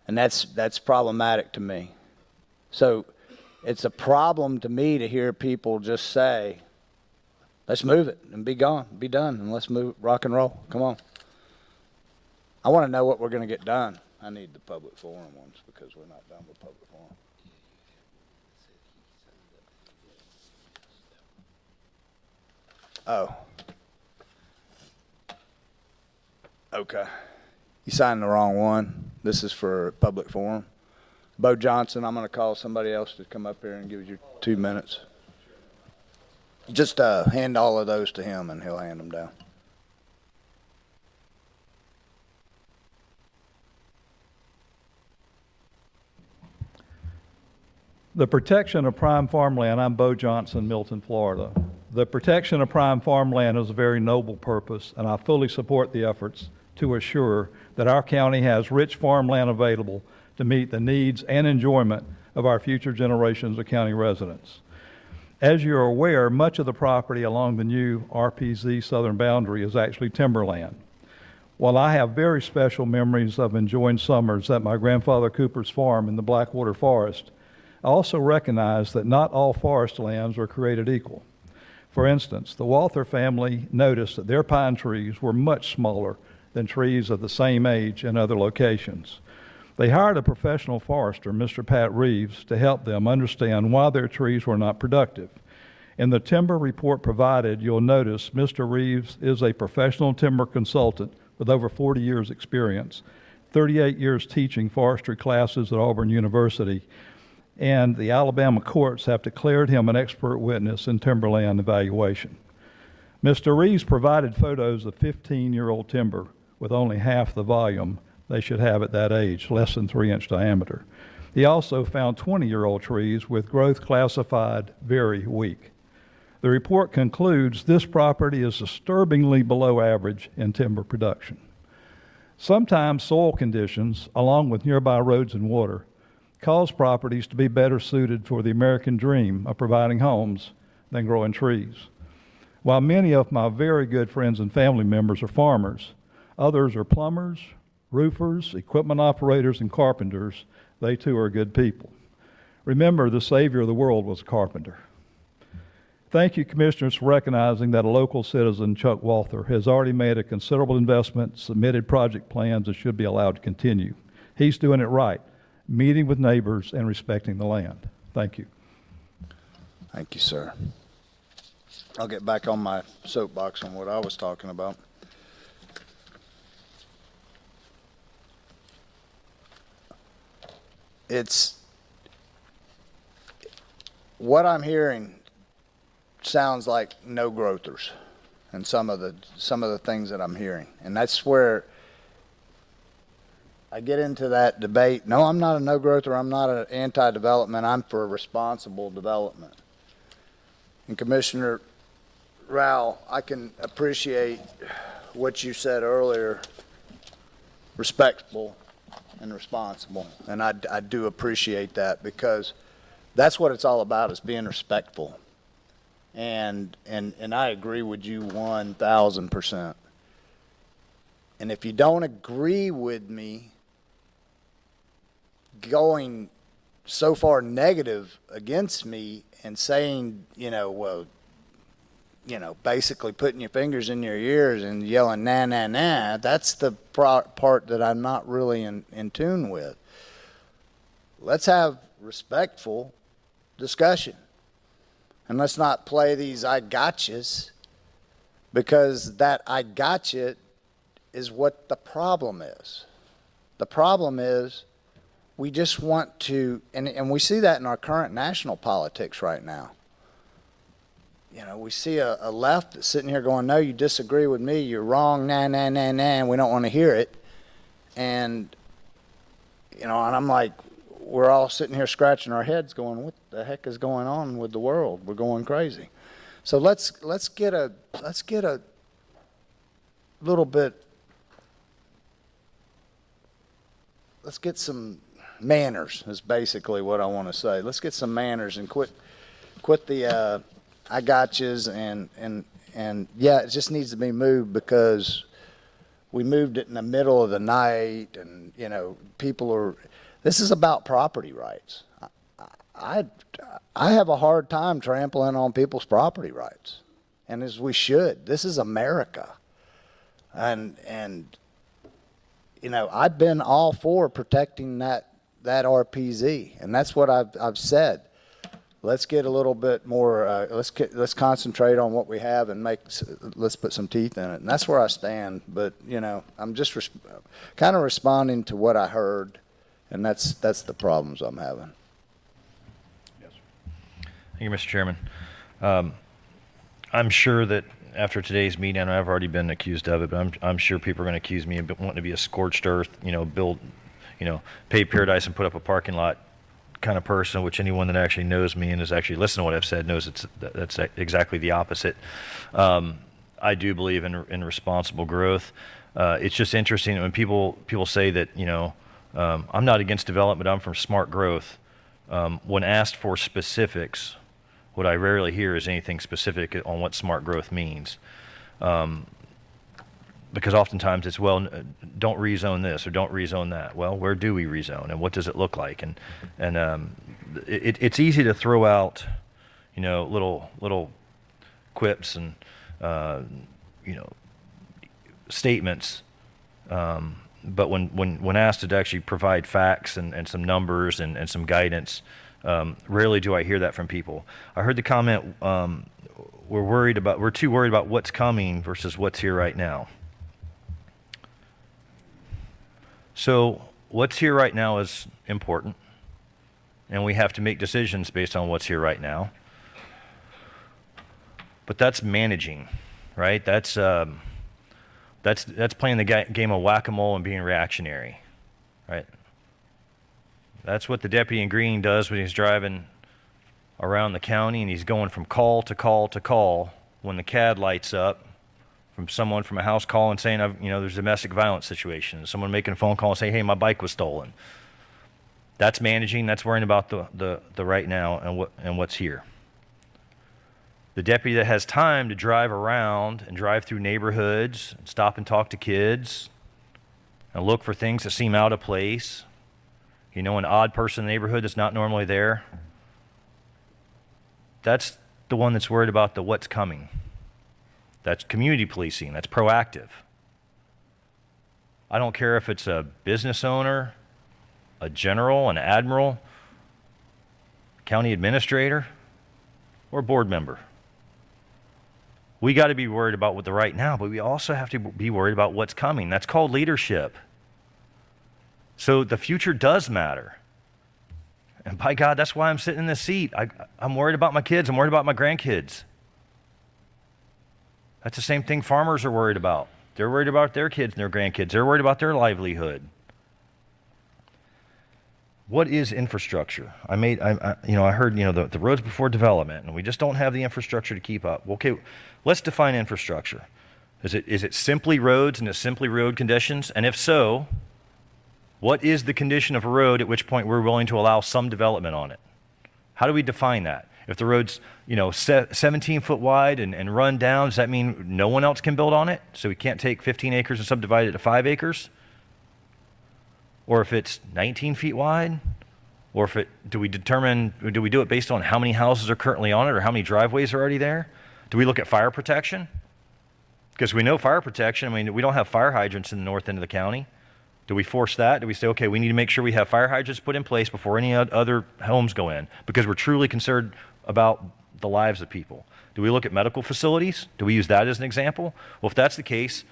And that's problematic to me. So it's a problem to me to hear people just say, let's move it and be gone, be done, and let's move, rock and roll. Come on. I want to know what we're going to get done. I need the public forum ones because we're not done with public forum. Oh. Okay. You signed the wrong one. This is for public forum. Bo Johnson, I'm going to call somebody else to come up here and give you 2 minutes. Just hand all of those to him and he'll hand them down. The protection of prime farmland. I'm Bo Johnson, Milton, Florida. The protection of prime farmland is a very noble purpose, and I fully support the efforts to assure that our county has rich farmland available to meet the needs and enjoyment of our future generations of county residents. As you're aware, much of the property along the new RPZ southern boundary is actually timberland. While I have very special memories of enjoying summers at my grandfather Cooper's farm in the Blackwater Forest, I also recognize that not all forest lands are created equal. For instance, the Walther family noticed that their pine trees were much smaller than trees of the same age in other locations. They hired a professional forester, Mr. Pat Reeves, to help them understand why their trees were not productive. In the timber report provided, you'll notice Mr. Reeves is a professional timber consultant with over 40 years' experience, 38 years teaching forestry classes at Auburn University, and the Alabama courts have declared him an expert witness in timberland evaluation. Mr. Reeves provided photos of 15-year-old timber with only half the volume they should have at that age, less than 3-inch diameter. He also found 20-year-old trees with growth classified very weak. The report concludes this property is disturbingly below average in timber production. Sometimes soil conditions, along with nearby roads and water, cause properties to be better suited for the American dream of providing homes than growing trees. While many of my very good friends and family members are farmers, others are plumbers, roofers, equipment operators, and carpenters. They too are good people. Remember, the Savior of the world was a carpenter. Thank you, Commissioners, for recognizing that a local citizen, Chuck Walther, has already made a considerable investment, submitted project plans, and should be allowed to continue. He's doing it right, meeting with neighbors and respecting the land. Thank you. Thank you, sir. I'll get back on my soapbox on what I was talking about. It's what I'm hearing sounds like no growthers and some of the things that I'm hearing. And that's where I get into that debate. No, I'm not a no growther. I'm not an anti-development. I'm for responsible development. And Commissioner Rao, I can appreciate what you said earlier, respectful and responsible. And I do appreciate that, because that's what it's all about, is being respectful. And I agree with you 1,000%. And if you don't agree with me going so far negative against me and saying, basically putting your fingers in your ears and yelling, nah, nah, nah, that's the part that I'm not really in tune with. Let's have respectful discussion. And let's not play these I gotchas, because that I gotcha is what the problem is. The problem is we just want to, and we see that in our current national politics right now. We see a left that's sitting here going, no, you disagree with me, you're wrong, nah, nah, nah, nah, and we don't want to hear it. And, and I'm like, we're all sitting here scratching our heads going, what the heck is going on with the world? We're going crazy. So let's get a little bit, let's get some manners is basically what I want to say. Let's get some manners and quit the I gotchas and yeah, it just needs to be moved because we moved it in the middle of the night, and you know, this is about property rights. I have a hard time trampling on people's property rights, and as we should. This is America, and you know, I've been all for protecting that RPZ, and that's what I've said. Let's get a little bit more. Let's concentrate on what we have and let's put some teeth in it, and that's where I stand. But you know, I'm just kind of responding to what I heard, and that's the problems I'm having. Yes. Thank you, Mr. Chairman. I'm sure that after today's meeting, and I've already been accused of it, but I'm sure people are going to accuse me of wanting to be a scorched earth, pay paradise and put up a parking lot kind of person, which anyone that actually knows me and has actually listened to what I've said knows that's exactly the opposite. I do believe in responsible growth. It's just interesting when people say that, I'm not against development, I'm for smart growth. When asked for specifics, what I rarely hear is anything specific on what smart growth means. Because oftentimes it's, well, don't rezone this or don't rezone that. Well, where do we rezone and what does it look like? And it's easy to throw out, little quips and, statements. But when asked to actually provide facts and some numbers and some guidance, rarely do I hear that from people. I heard the comment, we're too worried about what's coming versus what's here right now. So what's here right now is important, and we have to make decisions based on what's here right now. But that's managing, right? That's playing the game of whack-a-mole and being reactionary, right? That's what the deputy in green does when he's driving around the county and he's going from call to call to call when the CAD lights up from someone from a house call and saying, there's a domestic violence situation. Someone making a phone call and saying, hey, my bike was stolen. That's managing. That's worrying about the right now and what's here. The deputy that has time to drive around and drive through neighborhoods and stop and talk to kids and look for things that seem out of place, an odd person in the neighborhood that's not normally there, that's the one that's worried about the what's coming. That's community policing. That's proactive. I don't care if it's a business owner, a general, an admiral, county administrator, or board member. We got to be worried about what the right now, but we also have to be worried about what's coming. That's called leadership. So the future does matter. And by God, that's why I'm sitting in this seat. I'm worried about my kids. I'm worried about my grandkids. That's the same thing farmers are worried about. They're worried about their kids and their grandkids. They're worried about their livelihood. What is infrastructure? I heard, the roads before development, and we just don't have the infrastructure to keep up. Okay, let's define infrastructure. Is it simply roads and it's simply road conditions? And if so, what is the condition of a road at which point we're willing to allow some development on it? How do we define that? If the road's, 17 foot wide and run down, does that mean no one else can build on it? So we can't take 15 acres and subdivide it to 5 acres? Or if it's 19 feet wide? Or do we do it based on how many houses are currently on it or how many driveways are already there? Do we look at fire protection? Because we know fire protection, we don't have fire hydrants in the north end of the county. Do we force that? Do we say, okay, we need to make sure we have fire hydrants put in place before any other homes go in because we're truly concerned about the lives of people? Do we look at medical facilities? Do we use that as an example? Well, if that's the case,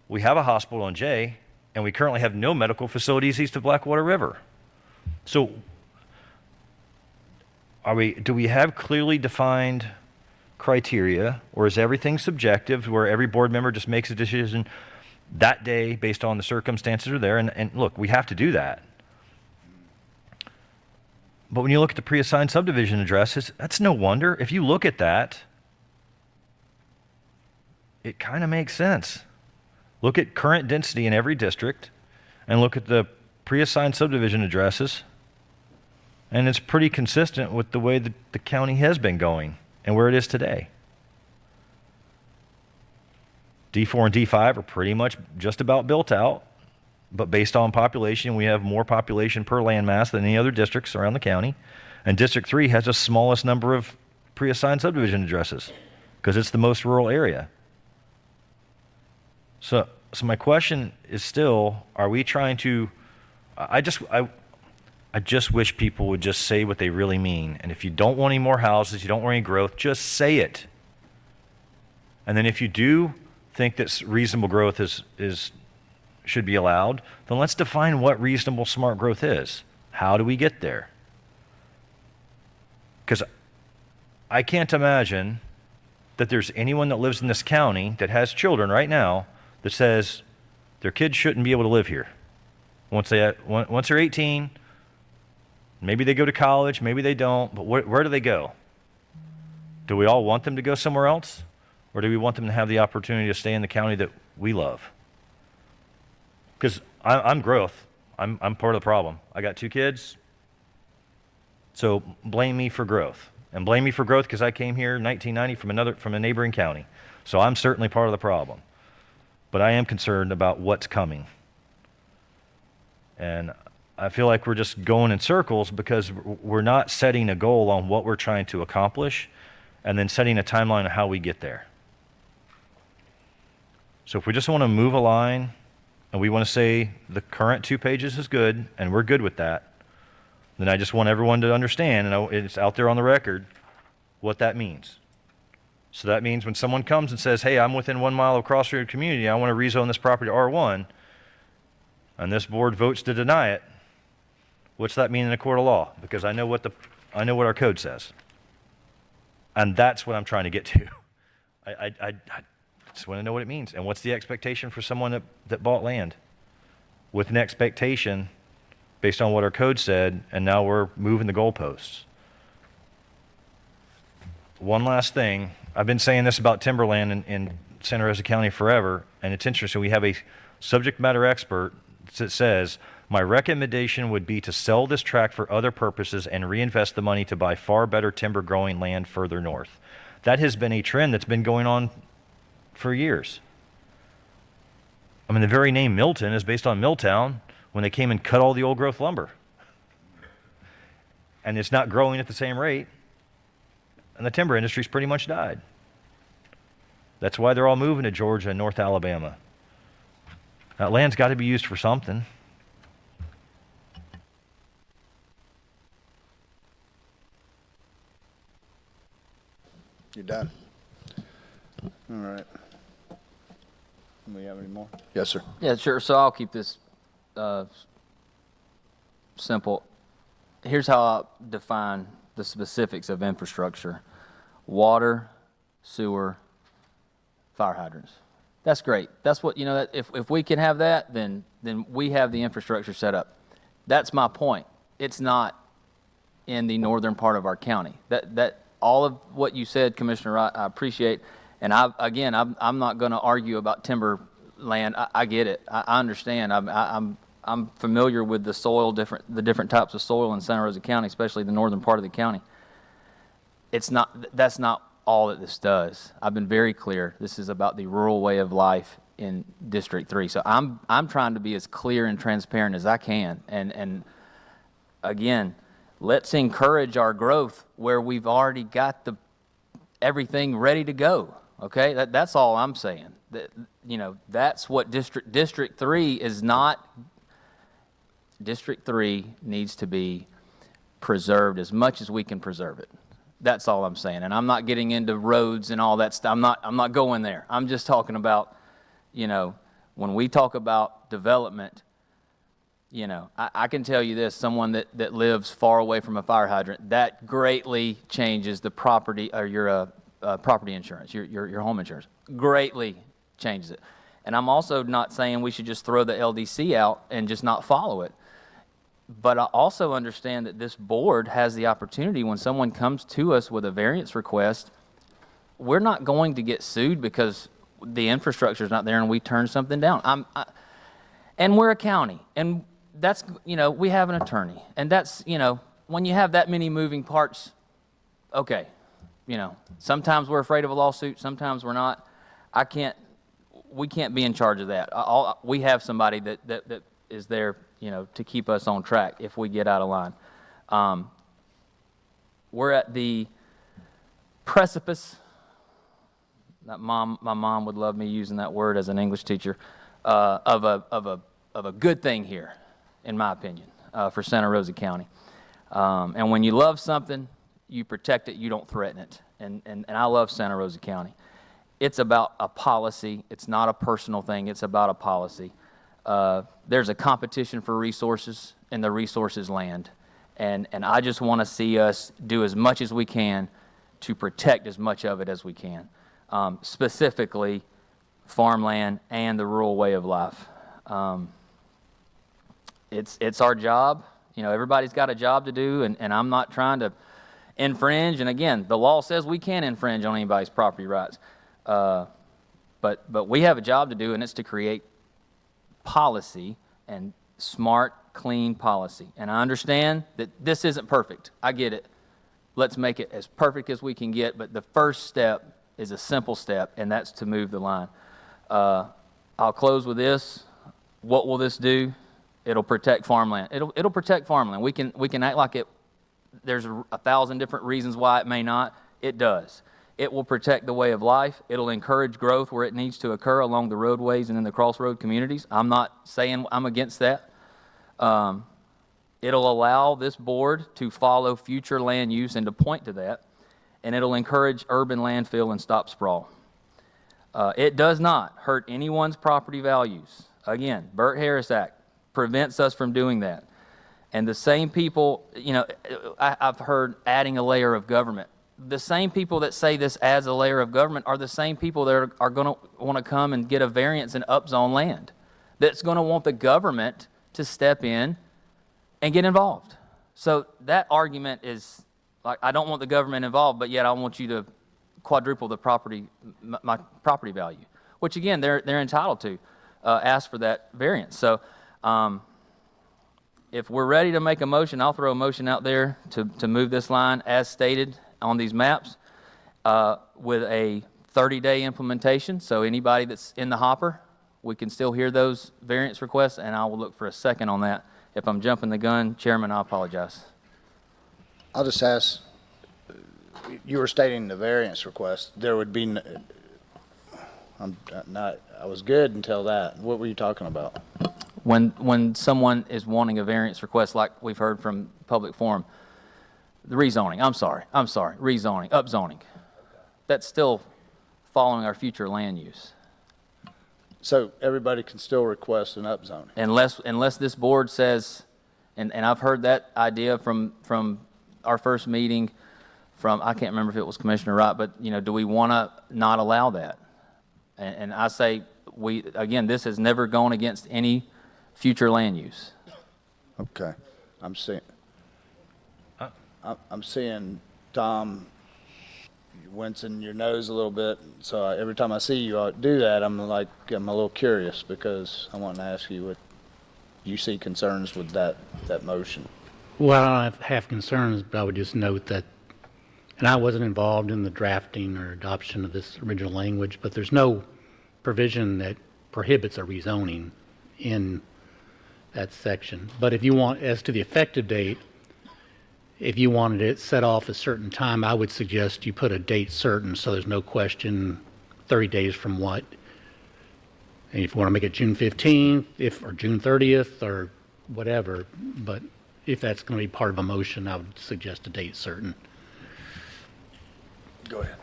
we have a hospital in Jay, and we currently have no medical facilities east of Blackwater River. So do we have clearly defined criteria, or is everything subjective where every board member just makes a decision that day based on the circumstances are there? And look, we have to do that. But when you look at the pre-assigned subdivision addresses, that's no wonder. If you look at that, it kind of makes sense. Look at current density in every district and look at the pre-assigned subdivision addresses, and it's pretty consistent with the way that the county has been going and where it is today. D4 and D5 are pretty much just about built out, but based on population, we have more population per landmass than any other districts around the county. And District 3 has the smallest number of pre-assigned subdivision addresses because it's the most rural area. So my question is still, are we trying to, I just wish people would just say what they really mean. And if you don't want any more houses, you don't want any growth, just say it. And then if you do think that reasonable growth should be allowed, then let's define what reasonable smart growth is. How do we get there? Because I can't imagine that there's anyone that lives in this county that has children right now that says their kids shouldn't be able to live here. Once they're 18, maybe they go to college, maybe they don't, but where do they go? Do we all want them to go somewhere else? Or do we want them to have the opportunity to stay in the county that we love? Because I'm growth. I'm part of the problem. I got 2 kids, so blame me for growth. And blame me for growth because I came here in 1990 from a neighboring county. So I'm certainly part of the problem. But I am concerned about what's coming. And I feel like we're just going in circles because we're not setting a goal on what we're trying to accomplish and then setting a timeline of how we get there. So if we just want to move a line and we want to say the current 2 pages is good and we're good with that, then I just want everyone to understand, and it's out there on the record, what that means. So that means when someone comes and says, hey, I'm within 1 mile of Crossroad community, I want to rezone this property to R1, and this board votes to deny it, what's that mean in a court of law? Because I know what our code says. And that's what I'm trying to get to. I just want to know what it means. And what's the expectation for someone that bought land with an expectation based on what our code said, and now we're moving the goalposts. One last thing. I've been saying this about timberland in Santa Rosa County forever, and it's interesting. We have a subject matter expert that says, my recommendation would be to sell this tract for other purposes and reinvest the money to buy far better timber growing land further north. That has been a trend that's been going on for years. I mean, the very name Milton is based on Milltown when they came and cut all the old growth lumber. And it's not growing at the same rate. And the timber industry's pretty much died. That's why they're all moving to Georgia and North Alabama. That land's got to be used for something. You're done. All right. Do we have any more? Yes, sir. Yeah, sure. So I'll keep this simple. Here's how I define the specifics of infrastructure: water, sewer, fire hydrants. That's great. That's what, if we can have that, then we have the infrastructure set up. That's my point. It's not in the northern part of our county. That all of what you said, Commissioner, I appreciate. And I'm not going to argue about timber land. I get it. I understand. I'm familiar with the different types of soil in Santa Rosa County, especially the northern part of the county. That's not all that this does. I've been very clear. This is about the rural way of life in District 3. So I'm trying to be as clear and transparent as I can. And again, let's encourage our growth where we've already got everything ready to go. Okay, that's all I'm saying. That's what District 3 is not. District 3 needs to be preserved as much as we can preserve it. That's all I'm saying. And I'm not getting into roads and all that stuff. I'm not going there. I'm just talking about, when we talk about development, I can tell you this, someone that lives far away from a fire hydrant, that greatly changes the property or your property insurance, your home insurance. Greatly changes it. And I'm also not saying we should just throw the LDC out and just not follow it. But I also understand that this board has the opportunity when someone comes to us with a variance request, we're not going to get sued because the infrastructure is not there and we turn something down. And we're a county, and that's, we have an attorney, and that's, when you have that many moving parts, okay, sometimes we're afraid of a lawsuit, sometimes we're not. We can't be in charge of that. We have somebody that is there, to keep us on track if we get out of line. We're at the precipice. My mom would love me using that word as an English teacher, of a good thing here, in my opinion, for Santa Rosa County. And when you love something, you protect it, you don't threaten it. And I love Santa Rosa County. It's about a policy. It's not a personal thing. It's about a policy. There's a competition for resources, and the resources land. And I just want to see us do as much as we can to protect as much of it as we can, specifically farmland and the rural way of life. It's our job. Everybody's got a job to do, and I'm not trying to infringe. And again, the law says we can't infringe on anybody's property rights. But we have a job to do, and it's to create policy, and smart, clean policy. And I understand that this isn't perfect. I get it. Let's make it as perfect as we can get. But the first step is a simple step, and that's to move the line. I'll close with this. What will this do? It'll protect farmland. It'll protect farmland. We can act like it. There's 1,000 different reasons why it may not. It does. It will protect the way of life. It'll encourage growth where it needs to occur along the roadways and in the crossroad communities. I'm not saying I'm against that. It'll allow this board to follow future land use and to point to that, and it'll encourage urban landfill and stop sprawl. It does not hurt anyone's property values. Again, Burt-Harris Act prevents us from doing that. And the same people, I've heard adding a layer of government. The same people that say this adds a layer of government are the same people that are going to want to come and get a variance and upzone land. That's going to want the government to step in and get involved. So that argument is like, I don't want the government involved, but yet I want you to quadruple the my property value, which again, they're entitled to ask for that variance. So if we're ready to make a motion, I'll throw a motion out there to move this line as stated on these maps with a 30-day implementation. So anybody that's in the hopper, we can still hear those variance requests, and I will look for a second on that. If I'm jumping the gun, Chairman, I apologize. I'll just ask, you were stating the variance request. There would be, I was good until that. What were you talking about? When someone is wanting a variance request, like we've heard from public forum, the rezoning, rezoning, upzoning, that's still following our future land use. So everybody can still request an upzoning? Unless this board says, and I've heard that idea from our first meeting, I can't remember if it was Commissioner Wright, but do we want to not allow that? And I say, again, this has never gone against any future land use. Okay. I'm seeing Tom wincing your nose a little bit. So every time I see you do that, I'm a little curious because I want to ask you what you see concerns with that motion. Well, I don't have concerns, but I would just note that, and I wasn't involved in the drafting or adoption of this original language, but there's no provision that prohibits a rezoning in that section. But if you want, as to the effective date, if you wanted it set off a certain time, I would suggest you put a date certain so there's no question 30 days from what. And if you want to make it June 15th, or June 30th, or whatever, but if that's going to be part of a motion, I would suggest a date certain. Go ahead.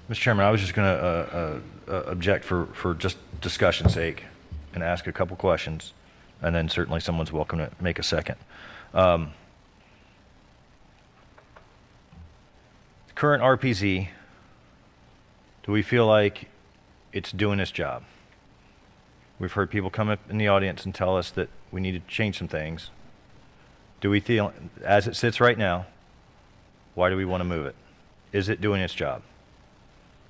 Mr. Chairman, I was just going to object for just discussion's sake and ask a couple questions, and then certainly someone's welcome to make a second. Current RPZ, do we feel like it's doing its job? We've heard people come up in the audience and tell us that we need to change some things. Do we feel, as it sits right now, why do we want to move it? Is it doing its job?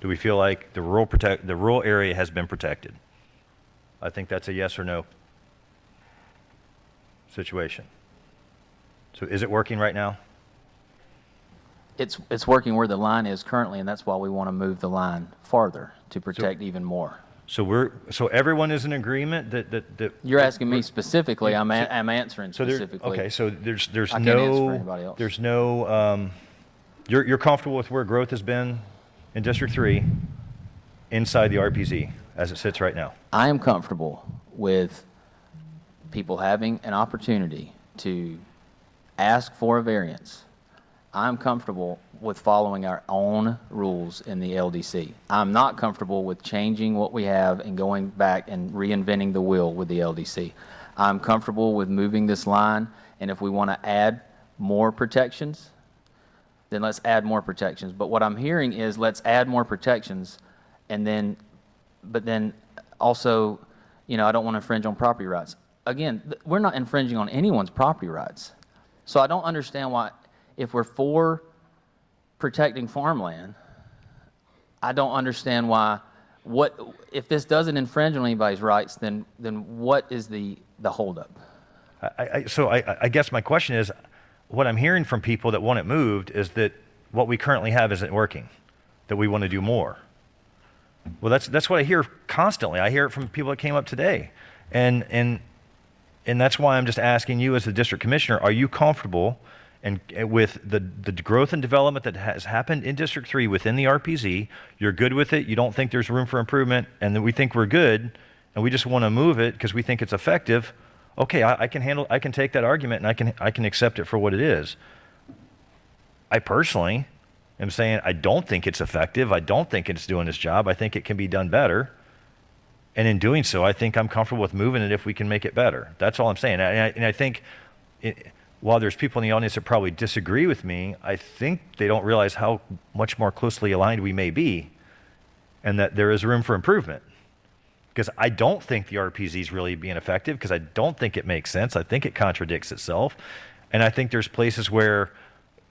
Do we feel like the rural area has been protected? I think that's a yes or no situation. So is it working right now? It's working where the line is currently, and that's why we want to move the line farther to protect even more. So everyone is in agreement that You're asking me specifically. I'm answering so specifically. okay. So there's I can't answer for anybody else. there's no you're comfortable with where growth has been in District 3 inside the RPZ as it sits right now. I am comfortable with people having an opportunity to ask for a variance. I'm comfortable with following our own rules in the LDC. I'm not comfortable with changing what we have and going back and reinventing the wheel with the LDC. I'm comfortable with moving this line, and if we want to add more protections, then let's add more protections. But what I'm hearing is let's add more protections, but then also, I don't want to infringe on property rights. Again, we're not infringing on anyone's property rights. So I don't understand why, if we're for protecting farmland, I don't understand why, if this doesn't infringe on anybody's rights, then what is the holdup? So I guess my question is, what I'm hearing from people that want it moved is that what we currently have isn't working, that we want to do more. Well, that's what I hear constantly. I hear it from people that came up today. And that's why I'm just asking you as the district commissioner, are you comfortable with the growth and development that has happened in District 3 within the RPZ? You're good with it, you don't think there's room for improvement, and that we think we're good, and we just want to move it because we think it's effective. Okay, I can take that argument and I can accept it for what it is. I personally am saying I don't think it's effective. I don't think it's doing its job. I think it can be done better. And in doing so, I think I'm comfortable with moving it if we can make it better. That's all I'm saying. And I think while there's people in the audience that probably disagree with me, I think they don't realize how much more closely aligned we may be and that there is room for improvement. Because I don't think the RPZ is really being effective, because I don't think it makes sense. I think it contradicts itself. And I think there's places where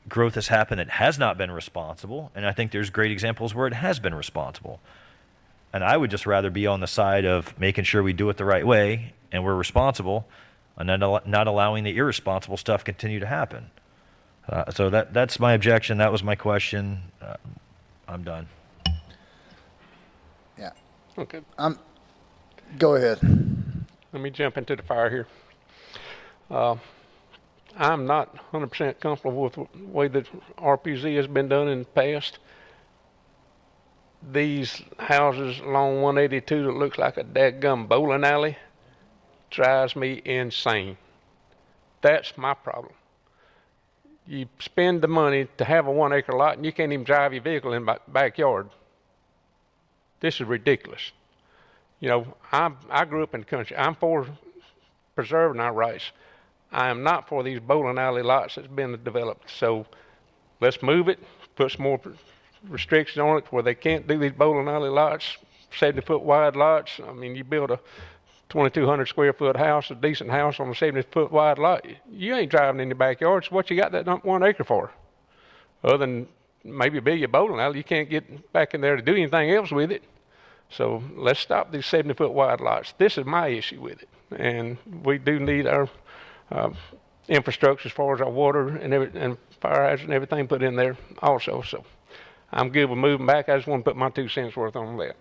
growth has happened that has not been responsible, and I think there's great examples where it has been responsible. And I would just rather be on the side of making sure we do it the right way and we're responsible, and not allowing the irresponsible stuff continue to happen. So that's my objection. That was my question. I'm done. Yeah. Okay. Go ahead. Let me jump into the fire here. I'm not 100% comfortable with the way that RPZ has been done in the past. These houses along 182 that looks like a dadgum bowling alley drives me insane. That's my problem. You spend the money to have a 1 acre lot and you can't even drive your vehicle in the backyard. This is ridiculous. I grew up in the country. I'm for preserving our rights. I am not for these bowling alley lots that's been developed. So let's move it, put some more restrictions on it where they can't do these bowling alley lots, 70-foot wide lots. I mean, you build a 2,200 square foot house, a decent house on a 70-foot wide lot. You ain't driving in your backyard. So what you got that 1 acre for? Other than maybe build your bowling alley, you can't get back in there to do anything else with it. So let's stop these 70-foot wide lots. This is my issue with it. And we do need our infrastructure as far as our water and fire hydrants and everything put in there also. So I'm good with moving back. I just want to put my 2 cents worth on that.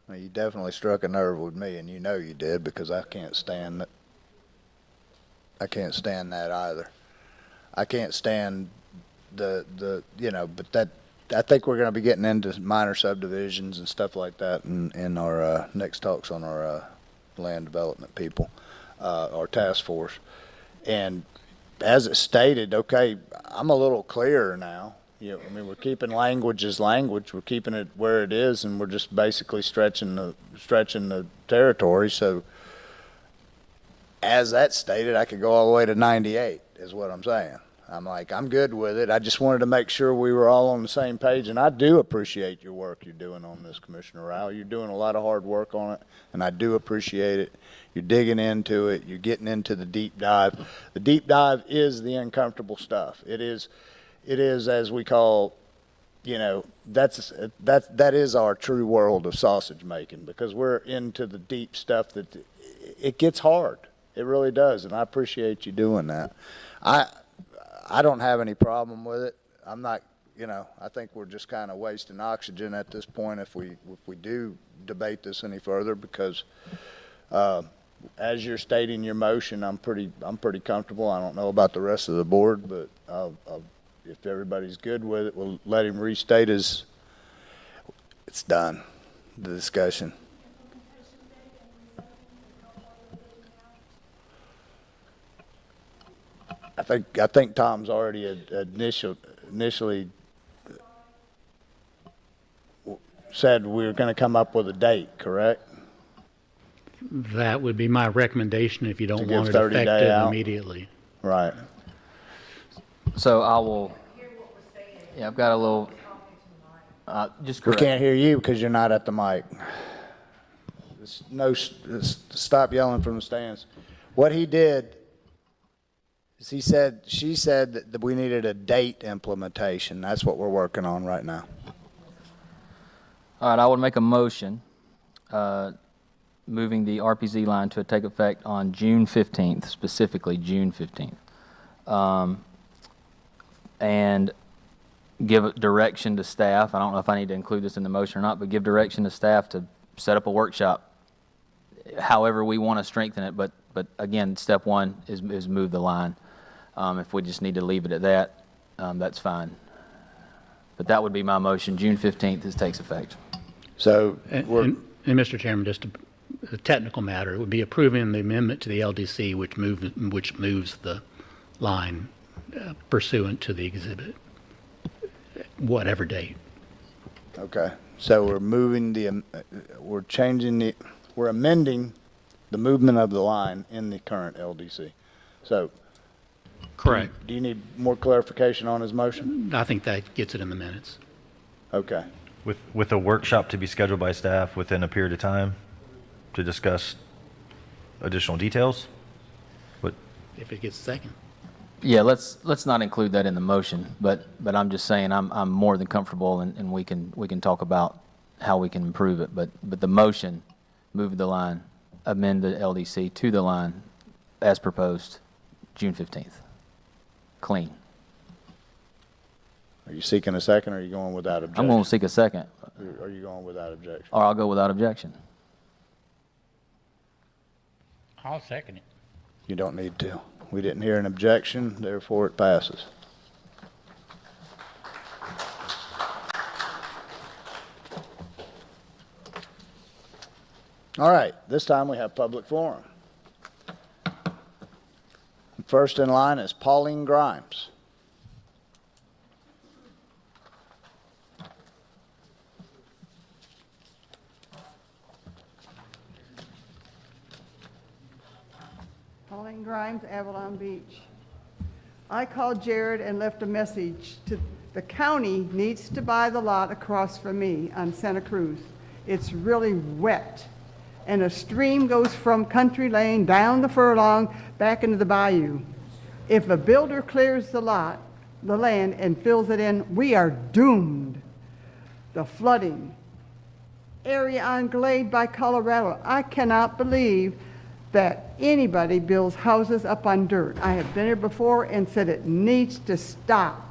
Well, you definitely struck a nerve with me, and you know you did, because I can't stand that. I can't stand that either. I can't stand but that, I think we're going to be getting into minor subdivisions and stuff like that in our next talks on our land development people, our task force. And as it stated, okay, I'm a little clearer now. We're keeping language as language. We're keeping it where it is, and we're just basically stretching the territory. So, as that stated, I could go all the way to 98, is what I'm saying. I'm good with it. I just wanted to make sure we were all on the same page, and I do appreciate your work you're doing on this, Commissioner Rao. You're doing a lot of hard work on it, and I do appreciate it. You're digging into it. You're getting into the deep dive. The deep dive is the uncomfortable stuff. It is, as we call, that is our true world of sausage making, because we're into the deep stuff that it gets hard. It really does, and I appreciate you doing that. I don't have any problem with it. I'm not, I think we're just kind of wasting oxygen at this point if we do debate this any further, because as you're stating your motion, I'm pretty comfortable. I don't know about the rest of the board, but if everybody's good with it, we'll let him restate his. It's done. The discussion. I think Tom's already initially said we were going to come up with a date, correct? That would be my recommendation if you don't give want it 30 day effective out. immediately. Right. So I will, yeah, I've got a little, just We correct. can't hear you because you're not at the mic. Stop yelling from the stands. What he did is she said that we needed a date implementation. That's what we're working on right now. All right, I would make a motion, moving the RPZ line to take effect on June 15th, specifically June 15th. And give direction to staff. I don't know if I need to include this in the motion or not, but give direction to staff to set up a workshop, however we want to strengthen it. But again, step one is move the line. If we just need to leave it at that, that's fine. But that would be my motion. June 15th, this takes effect. So And Mr. Chairman, just a technical matter, it would be approving the amendment to the LDC, which moves the line pursuant to the exhibit, whatever date. Okay. So we're we're amending the movement of the line in the current LDC. So. Correct. Do you need more clarification on his motion? I think that gets it in the minutes. Okay. With a workshop to be scheduled by staff within a period of time to discuss additional details? If it gets a second. Yeah, let's not include that in the motion, but I'm just saying I'm more than comfortable, and we can talk about how we can improve it. But the motion, move the line, amend the LDC to the line as proposed, June 15th. Clean. Are you seeking a second, or are you going without objection? I'm going to seek a second, Are you going without objection? or I'll go without objection. I'll second it. You don't need to. We didn't hear an objection, therefore it passes. All right, this time we have public forum. First in line is Pauline Grimes. Pauline Grimes, Avalon Beach. I called Jared and left a message to the county needs to buy the lot across from me on Santa Cruz. It's really wet, and a stream goes from Country Lane down the furlong back into the bayou. If a builder clears the land, and fills it in, we are doomed. The flooding area on Glade by Colorado. I cannot believe that anybody builds houses up on dirt. I have been here before and said it needs to stop.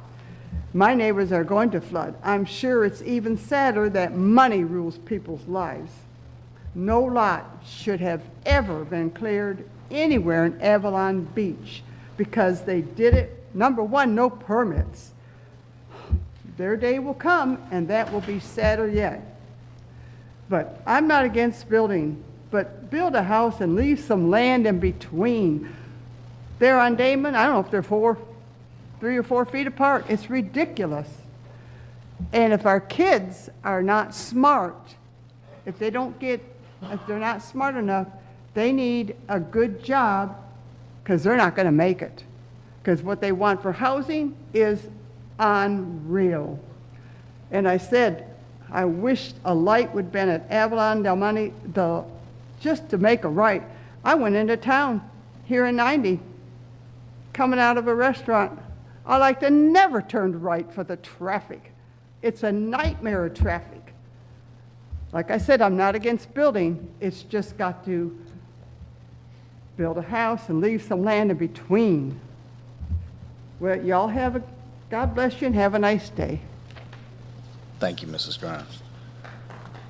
My neighbors are going to flood. I'm sure it's even sadder that money rules people's lives. No lot should have ever been cleared anywhere in Avalon Beach because they did it, number one, no permits. Their day will come, and that will be sadder yet. But I'm not against building, but build a house and leave some land in between. There on Damon, I don't know if they're 3 or 4 feet apart. It's ridiculous. And if our kids are not smart, if they're not smart enough, they need a good job because they're not going to make it. Because what they want for housing is unreal. And I said, I wish a light would have been at Avalon Del Monte, just to make a right. I went into town here in 90, coming out of a restaurant. I like to never turn right for the traffic. It's a nightmare of traffic. Like I said, I'm not against building. It's just got to build a house and leave some land in between. Well, y'all God bless you and have a nice day. Thank you, Mrs. Grimes.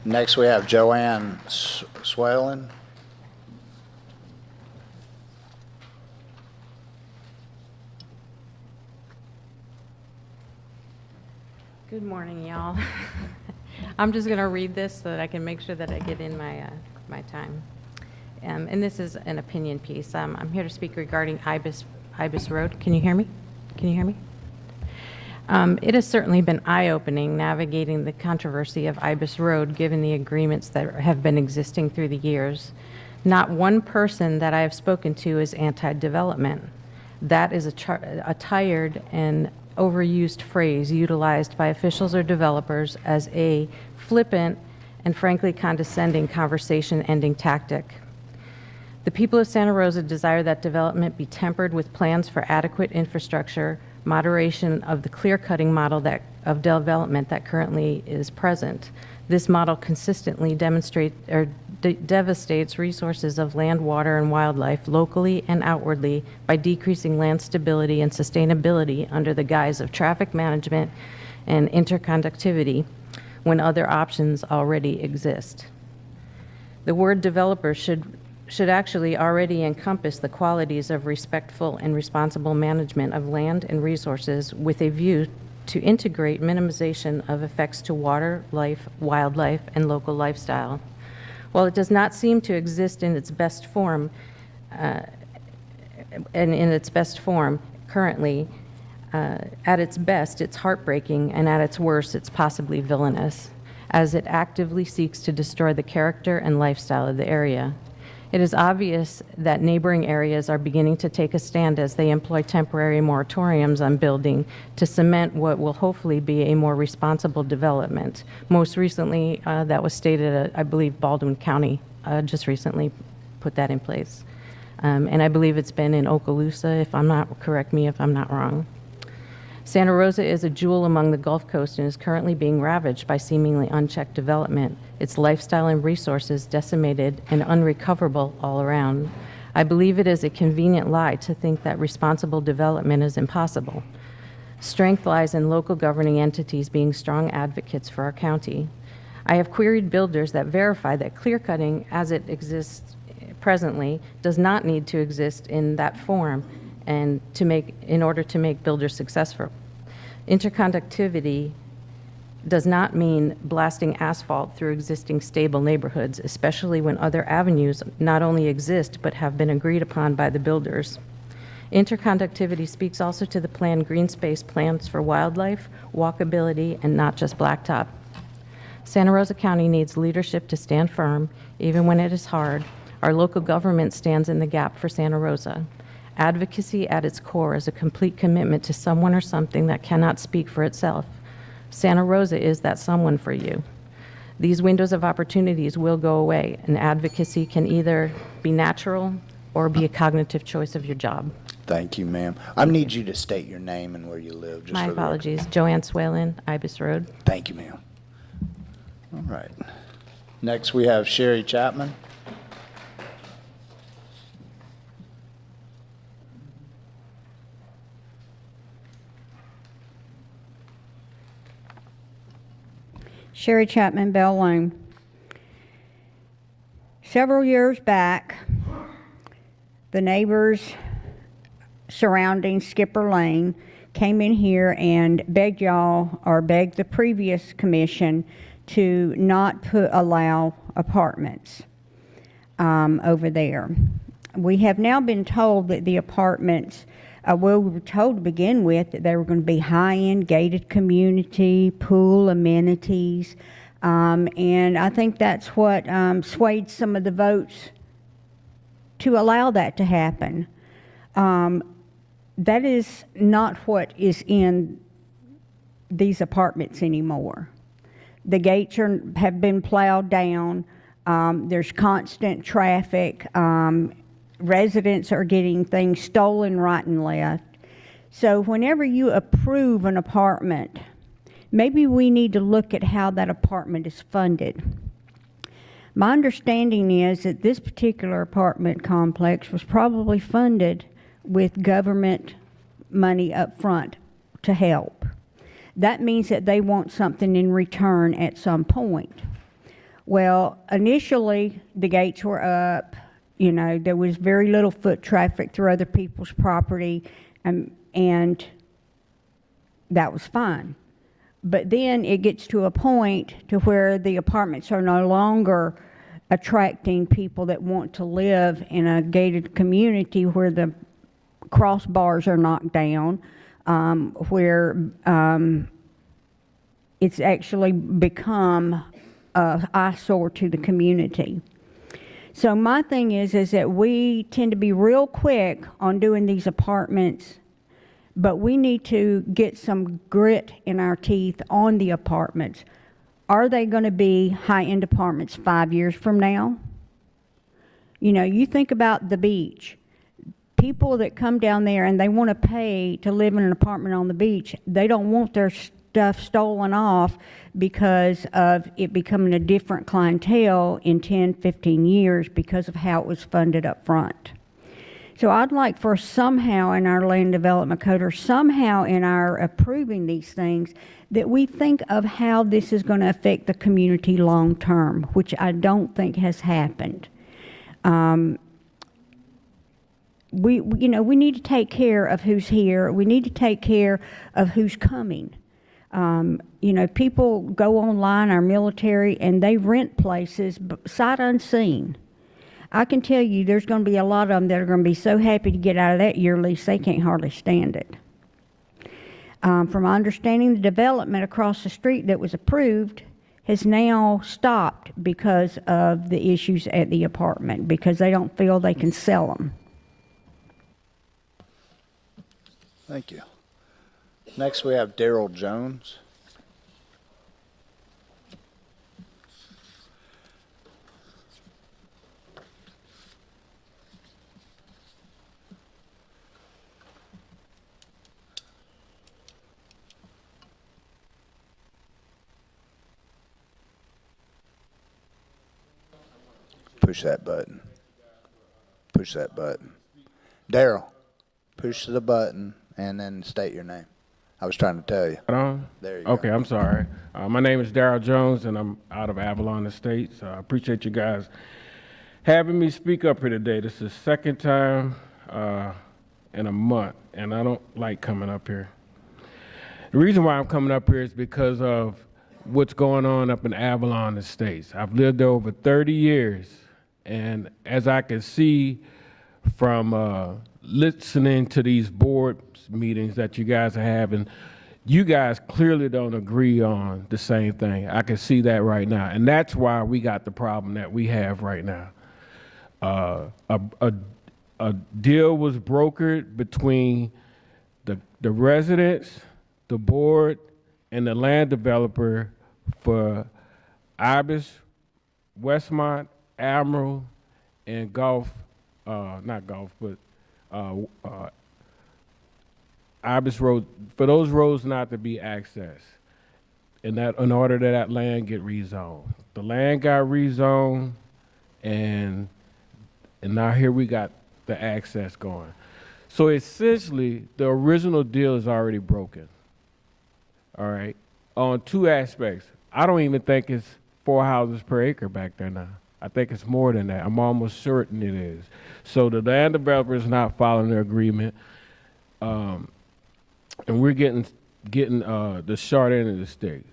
Next, we have Joanne Swalen. Good morning, y'all. I'm just going to read this so that I can make sure that I get in my time. And this is an opinion piece. I'm here to speak regarding Ibis Road. Can you hear me? Can you hear me? It has certainly been eye-opening navigating the controversy of Ibis Road given the agreements that have been existing through the years. Not one person that I have spoken to is anti-development. That is a tired and overused phrase utilized by officials or developers as a flippant and frankly condescending conversation-ending tactic. The people of Santa Rosa desire that development be tempered with plans for adequate infrastructure, moderation of the clear-cutting model of development that currently is present. This model consistently devastates resources of land, water, and wildlife locally and outwardly by decreasing land stability and sustainability under the guise of traffic management and interconductivity when other options already exist. The word developer should actually already encompass the qualities of respectful and responsible management of land and resources with a view to integrate minimization of effects to water, life, wildlife, and local lifestyle. While it does not seem to exist in its best form, currently, at its best, it's heartbreaking, and at its worst, it's possibly villainous, as it actively seeks to destroy the character and lifestyle of the area. It is obvious that neighboring areas are beginning to take a stand as they employ temporary moratoriums on building to cement what will hopefully be a more responsible development. Most recently, that was stated at, I believe, Baldwin County just recently put that in place. And I believe it's been in Okaloosa, correct me if I'm not wrong. Santa Rosa is a jewel among the Gulf Coast and is currently being ravaged by seemingly unchecked development, its lifestyle and resources decimated and unrecoverable all around. I believe it is a convenient lie to think that responsible development is impossible. Strength lies in local governing entities being strong advocates for our county. I have queried builders that verify that clear-cutting as it exists presently does not need to exist in that form and in order to make builders successful. Interconductivity does not mean blasting asphalt through existing stable neighborhoods, especially when other avenues not only exist but have been agreed upon by the builders. Interconductivity speaks also to the planned green space plans for wildlife, walkability, and not just blacktop. Santa Rosa County needs leadership to stand firm, even when it is hard. Our local government stands in the gap for Santa Rosa. Advocacy at its core is a complete commitment to someone or something that cannot speak for itself. Santa Rosa is that someone for you. These windows of opportunities will go away, and advocacy can either be natural or be a cognitive choice of your job. Thank you, ma'am. I need you to state your name and where you live. Just My for the record. apologies. Joanne Swalen, Ibis Road. Thank you, ma'am. All right. Next, we have Sherry Chapman. Sherry Chapman, Bell Lane. Several years back, the neighbors surrounding Skipper Lane came in here and begged the previous commission to not allow apartments over there. We have now been told that the apartments, we were told to begin with that they were going to be high-end gated community, pool amenities, and I think that's what swayed some of the votes to allow that to happen. That is not what is in these apartments anymore. The gates have been plowed down. There's constant traffic. Residents are getting things stolen right and left. So whenever you approve an apartment, maybe we need to look at how that apartment is funded. My understanding is that this particular apartment complex was probably funded with government money up front to help. That means that they want something in return at some point. Well, initially, the gates were up. You know, there was very little foot traffic through other people's property, and that was fine. But then it gets to a point to where the apartments are no longer attracting people that want to live in a gated community where the crossbars are knocked down, where it's actually become an eyesore to the community. So my thing is that we tend to be real quick on doing these apartments, but we need to get some grit in our teeth on the apartments. Are they going to be high-end apartments 5 years from now? You know, you think about the beach. People that come down there and they want to pay to live in an apartment on the beach, they don't want their stuff stolen off because of it becoming a different clientele in 10, 15 years because of how it was funded up front. So I'd like for somehow in our land development code or somehow in our approving these things that we think of how this is going to affect the community long term, which I don't think has happened. We need to take care of who's here. We need to take care of who's coming. People go online, our military, and they rent places sight unseen. I can tell you there's going to be a lot of them that are going to be so happy to get out of that year lease they can't hardly stand it. From my understanding, the development across the street that was approved has now stopped because of the issues at the apartment, because they don't feel they can sell them. Thank you. Next, we have Daryl Jones. Push that button. Push that button. Daryl, push the button and then state your name. I was trying to tell you. There you go. Okay, I'm sorry. My name is Daryl Jones, and I'm out of Avalon Estates. I appreciate you guys having me speak up here today. This is the second time in a month, and I don't like coming up here. The reason why I'm coming up here is because of what's going on up in Avalon Estates. I've lived there over 30 years, and as I can see from listening to these board meetings that you guys are having, you guys clearly don't agree on the same thing. I can see that right now, and that's why we got the problem that we have right now. A deal was brokered between the residents, the board, and the land developer for Ibis, Westmont, Admiral, and Ibis Road, for those roads not to be accessed, in order that land get rezoned. The land got rezoned, and now here we got the access going. So essentially, the original deal is already broken. All right, on two aspects. I don't even think it's 4 houses per acre back there now. I think it's more than that. I'm almost certain it is. So the land developer is not following their agreement, and we're getting the short end of the stick.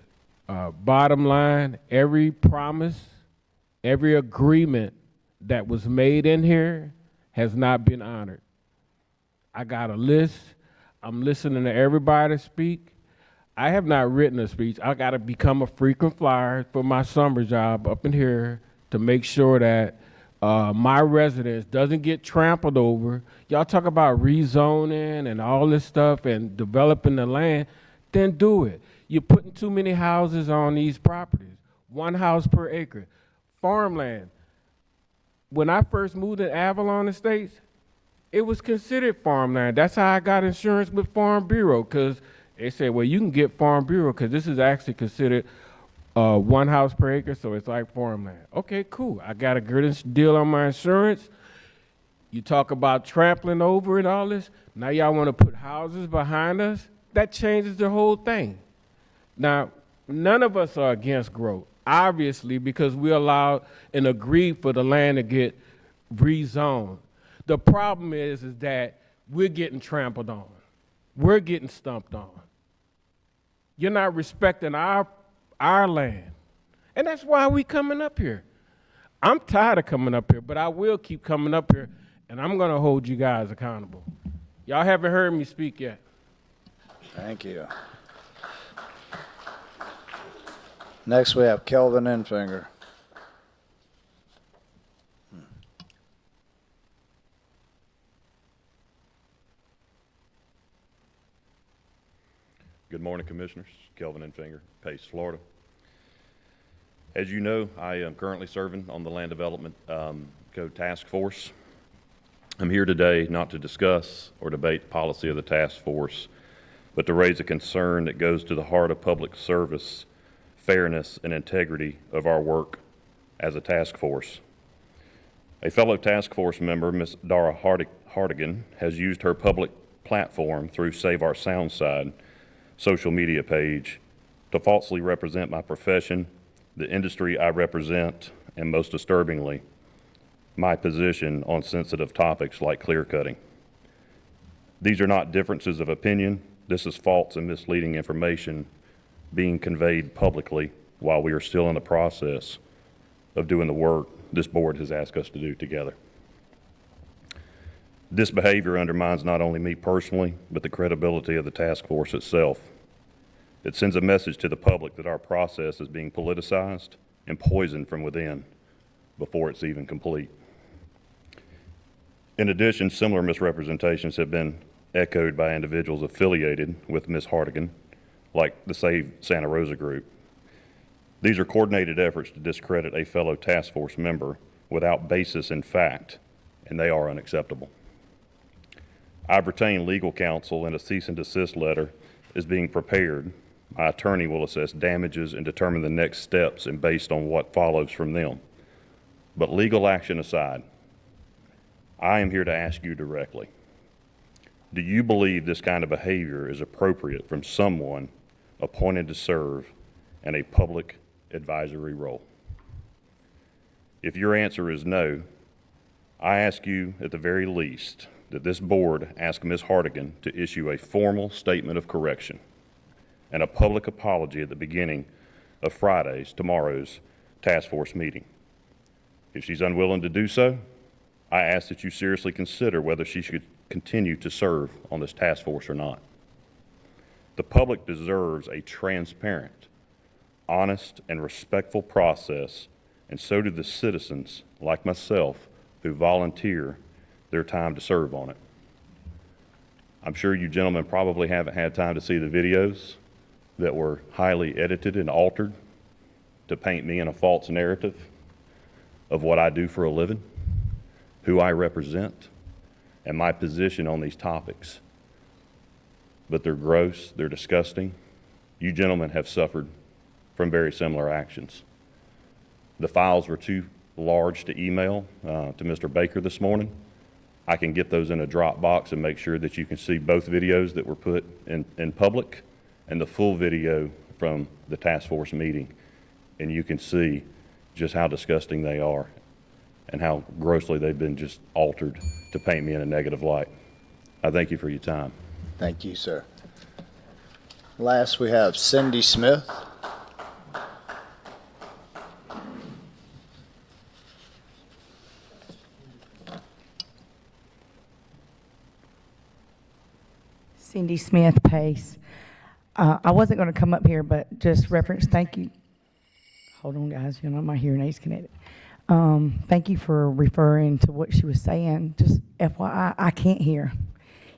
Bottom line, every promise, every agreement that was made in here has not been honored. I got a list. I'm listening to everybody speak. I have not written a speech. I got to become a frequent flyer for my summer job up in here to make sure that my residence doesn't get trampled over. Y'all talk about rezoning and all this stuff and developing the land, then do it. You're putting too many houses on these properties. 1 house per acre. Farmland. When I first moved to Avalon Estates, it was considered farmland. That's how I got insurance with Farm Bureau, because they said, well, you can get Farm Bureau because this is actually considered 1 house per acre, so it's like farmland. Okay, cool. I got a good deal on my insurance. You talk about trampling over and all this. Now y'all want to put houses behind us? That changes the whole thing. Now, none of us are against growth, obviously, because we allowed and agreed for the land to get rezoned. The problem is that we're getting trampled on. We're getting stumped on. You're not respecting our land. And that's why we coming up here. I'm tired of coming up here, but I will keep coming up here, and I'm going to hold you guys accountable. Y'all haven't heard me speak yet. Thank you. Next, we have Kelvin Enfinger. Good morning, Commissioners. Kelvin Enfinger, Pace, Florida. As you know, I am currently serving on the Land Development Code Task Force. I'm here today not to discuss or debate the policy of the task force, but to raise a concern that goes to the heart of public service, fairness, and integrity of our work as a task force. A fellow task force member, Ms. Dara Hardigan, has used her public platform through Save Our Soundside social media page to falsely represent my profession, the industry I represent, and most disturbingly, my position on sensitive topics like clear cutting. These are not differences of opinion. This is false and misleading information being conveyed publicly while we are still in the process of doing the work this board has asked us to do together. This behavior undermines not only me personally, but the credibility of the task force itself. It sends a message to the public that our process is being politicized and poisoned from within before it's even complete. In addition, similar misrepresentations have been echoed by individuals affiliated with Ms. Hardigan, like the Save Santa Rosa group. These are coordinated efforts to discredit a fellow task force member without basis in fact, and they are unacceptable. I've retained legal counsel, and a cease and desist letter is being prepared. My attorney will assess damages and determine the next steps and based on what follows from them. But legal action aside, I am here to ask you directly, do you believe this kind of behavior is appropriate from someone appointed to serve in a public advisory role? If your answer is no, I ask you at the very least that this board ask Ms. Hardigan to issue a formal statement of correction and a public apology at the beginning of tomorrow's task force meeting. If she's unwilling to do so, I ask that you seriously consider whether she should continue to serve on this task force or not. The public deserves a transparent, honest, and respectful process, and so do the citizens like myself who volunteer their time to serve on it. I'm sure you gentlemen probably haven't had time to see the videos that were highly edited and altered to paint me in a false narrative of what I do for a living, who I represent, and my position on these topics. But they're gross, they're disgusting. You gentlemen have suffered from very similar actions. The files were too large to email to Mr. Baker this morning. I can get those in a Dropbox and make sure that you can see both videos that were put in public and the full video from the task force meeting. And you can see just how disgusting they are and how grossly they've been just altered to paint me in a negative light. I thank you for your time. Thank you, sir. Last, we have Cindy Smith. Cindy Smith, Pace. I wasn't going to come up here, but just reference, thank you. Hold on, guys, you know, my hearing aid's connected. Thank you for referring to what she was saying. Just FYI, I can't hear.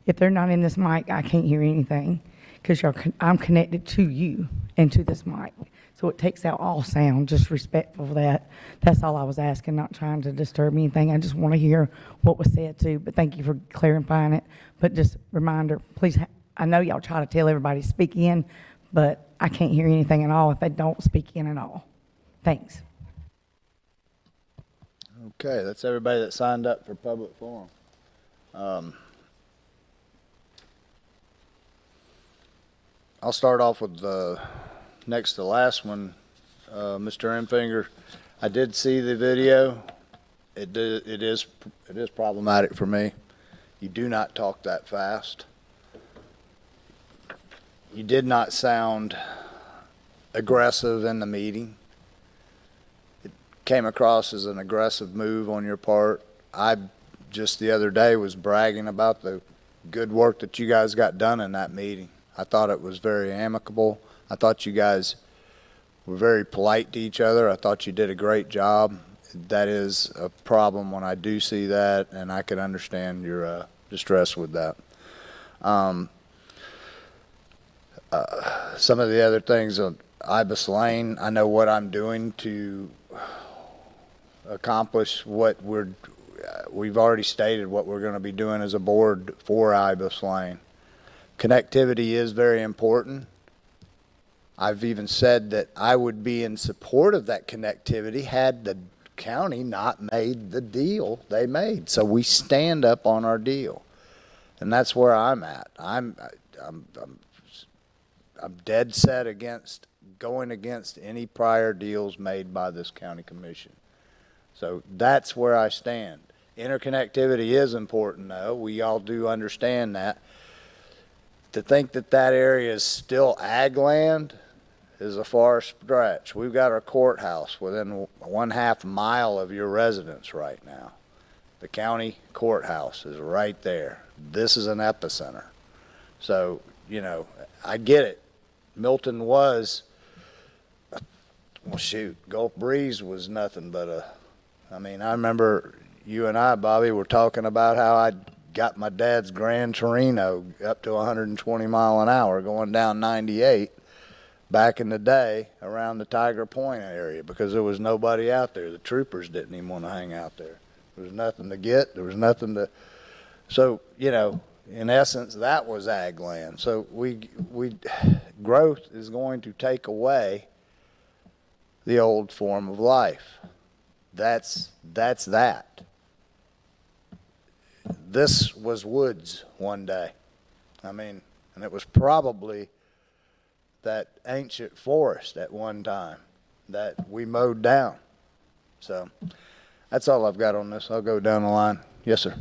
If they're not in this mic, I can't hear anything because I'm connected to you and to this mic. So it takes out all sound, just respectful of that. That's all I was asking, not trying to disturb anything. I just want to hear what was said too, but thank you for clarifying it. But just reminder, please, I know y'all try to tell everybody to speak in, but I can't hear anything at all if they don't speak in at all. Thanks. Okay, that's everybody that signed up for public forum. I'll start off with the next to last one. Mr. Enfinger, I did see the video. It is problematic for me. You do not talk that fast. You did not sound aggressive in the meeting. It came across as an aggressive move on your part. I just the other day was bragging about the good work that you guys got done in that meeting. I thought it was very amicable. I thought you guys were very polite to each other. I thought you did a great job. That is a problem when I do see that, and I can understand your distress with that. Some of the other things on Ibis Lane, I know what I'm doing to accomplish what we've already stated what we're going to be doing as a board for Ibis Lane. Connectivity is very important. I've even said that I would be in support of that connectivity had the county not made the deal they made. So we stand up on our deal, and that's where I'm at. I'm dead set against going against any prior deals made by this county commission. So that's where I stand. Interconnectivity is important, though. We all do understand that. To think that that area is still ag land is a far stretch. We've got our courthouse within 1/2 mile of your residence right now. The county courthouse is right there. This is an epicenter. So, you know, I get it. Milton was, well, shoot, Gulf Breeze was nothing but I remember you and I, Bobby, were talking about how I got my dad's Gran Torino up to 120 mile an hour going down 98 back in the day around the Tiger Point area because there was nobody out there. The troopers didn't even want to hang out there. There was nothing to get. There was nothing to. So, you know, in essence, that was ag land. So growth is going to take away the old form of life. That's that. This was woods one day. And it was probably that ancient forest at one time that we mowed down. So that's all I've got on this. I'll go down the line. Yes, sir.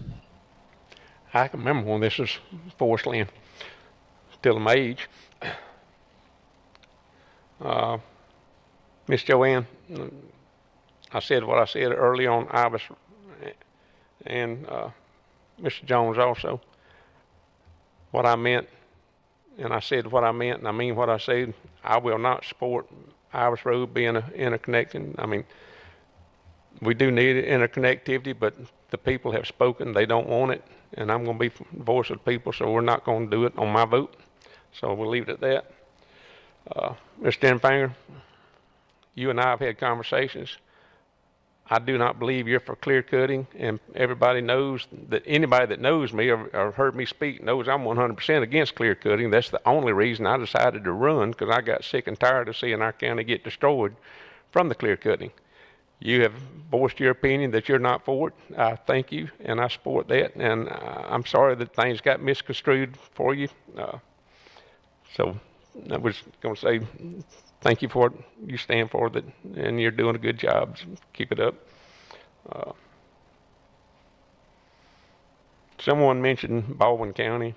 I can remember when this was forest land, till my age. Miss Joanne, I said what I said early on Ibis, and Mr. Jones also. What I meant, and I said what I meant, and I mean what I said. I will not support Ibis Road being interconnected. We do need interconnectivity, but the people have spoken. They don't want it, and I'm going to be the voice of the people, so we're not going to do it on my vote. So we'll leave it at that. Mr. Enfinger, you and I have had conversations. I do not believe you're for clear cutting, and everybody knows that anybody that knows me or heard me speak knows I'm 100% against clear cutting. That's the only reason I decided to run, because I got sick and tired of seeing our county get destroyed from the clear cutting. You have voiced your opinion that you're not for it. I thank you, and I support that, and I'm sorry that things got misconstrued for you. So I was going to say thank you for what you stand for, that, and you're doing a good job. Keep it up. Someone mentioned Baldwin County.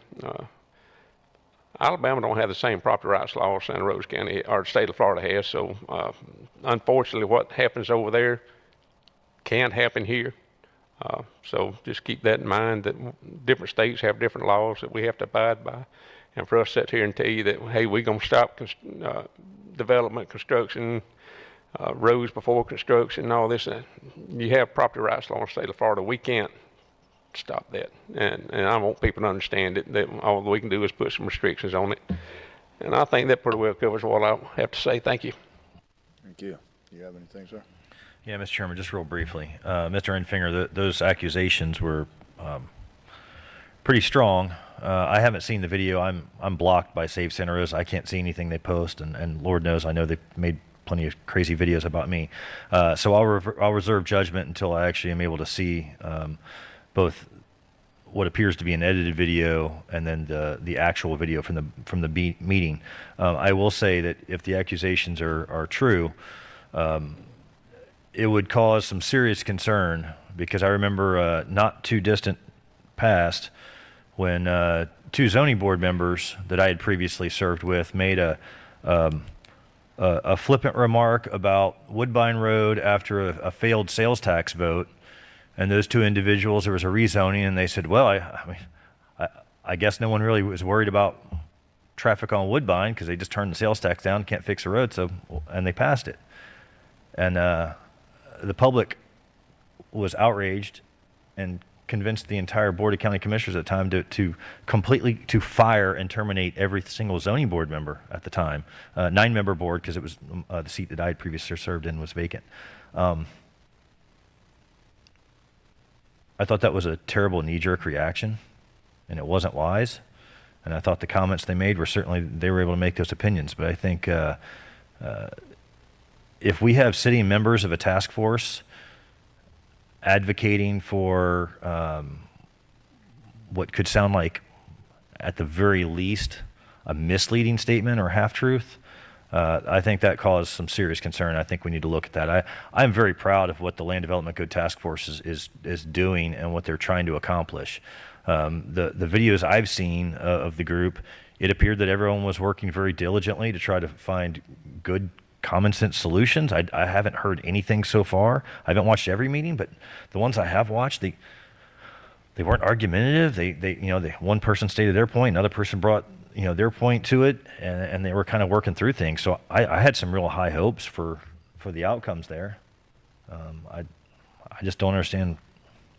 Alabama don't have the same property rights law Santa Rosa County or the state of Florida has. So unfortunately, what happens over there can't happen here. So just keep that in mind, that different states have different laws that we have to abide by. And for us to sit here and tell you that, hey, we're going to stop development, construction, roads before construction, and all this, you have property rights law in the state of Florida. We can't stop that. And I want people to understand it, that all we can do is put some restrictions on it. And I think that pretty well covers what I have to say. Thank you. Thank you. Do you have anything, sir? Yeah, Mr. Chairman, just real briefly. Mr. Enfinger, those accusations were pretty strong. I haven't seen the video. I'm blocked by Save Santa Rosa. I can't see anything they post, and Lord knows I know they've made plenty of crazy videos about me. So I'll reserve judgment until I actually am able to see both what appears to be an edited video and then the actual video from the meeting. I will say that if the accusations are true, it would cause some serious concern, because I remember not too distant past when two zoning board members that I had previously served with made a flippant remark about Woodbine Road after a failed sales tax vote. And those two individuals, there was a rezoning, and they said, well, I guess no one really was worried about traffic on Woodbine because they just turned the sales tax down, can't fix the road, and they passed it. And the public was outraged and convinced the entire Board of County Commissioners at the time to completely fire and terminate every single zoning board member at the time. 9-member board, because it was the seat that I had previously served in was vacant. I thought that was a terrible knee-jerk reaction, and it wasn't wise. And I thought the comments they made were certainly, they were able to make those opinions. But I think if we have sitting members of a task force advocating for what could sound like, at the very least, a misleading statement or half-truth, I think that caused some serious concern. I think we need to look at that. I'm very proud of what the Land Development Code Task Force is doing and what they're trying to accomplish. The videos I've seen of the group, it appeared that everyone was working very diligently to try to find good common sense solutions. I haven't heard anything so far. I haven't watched every meeting, but the ones I have watched, they weren't argumentative. One person stated their point, another person brought their point to it, and they were kind of working through things. So I had some real high hopes for the outcomes there. I just don't understand.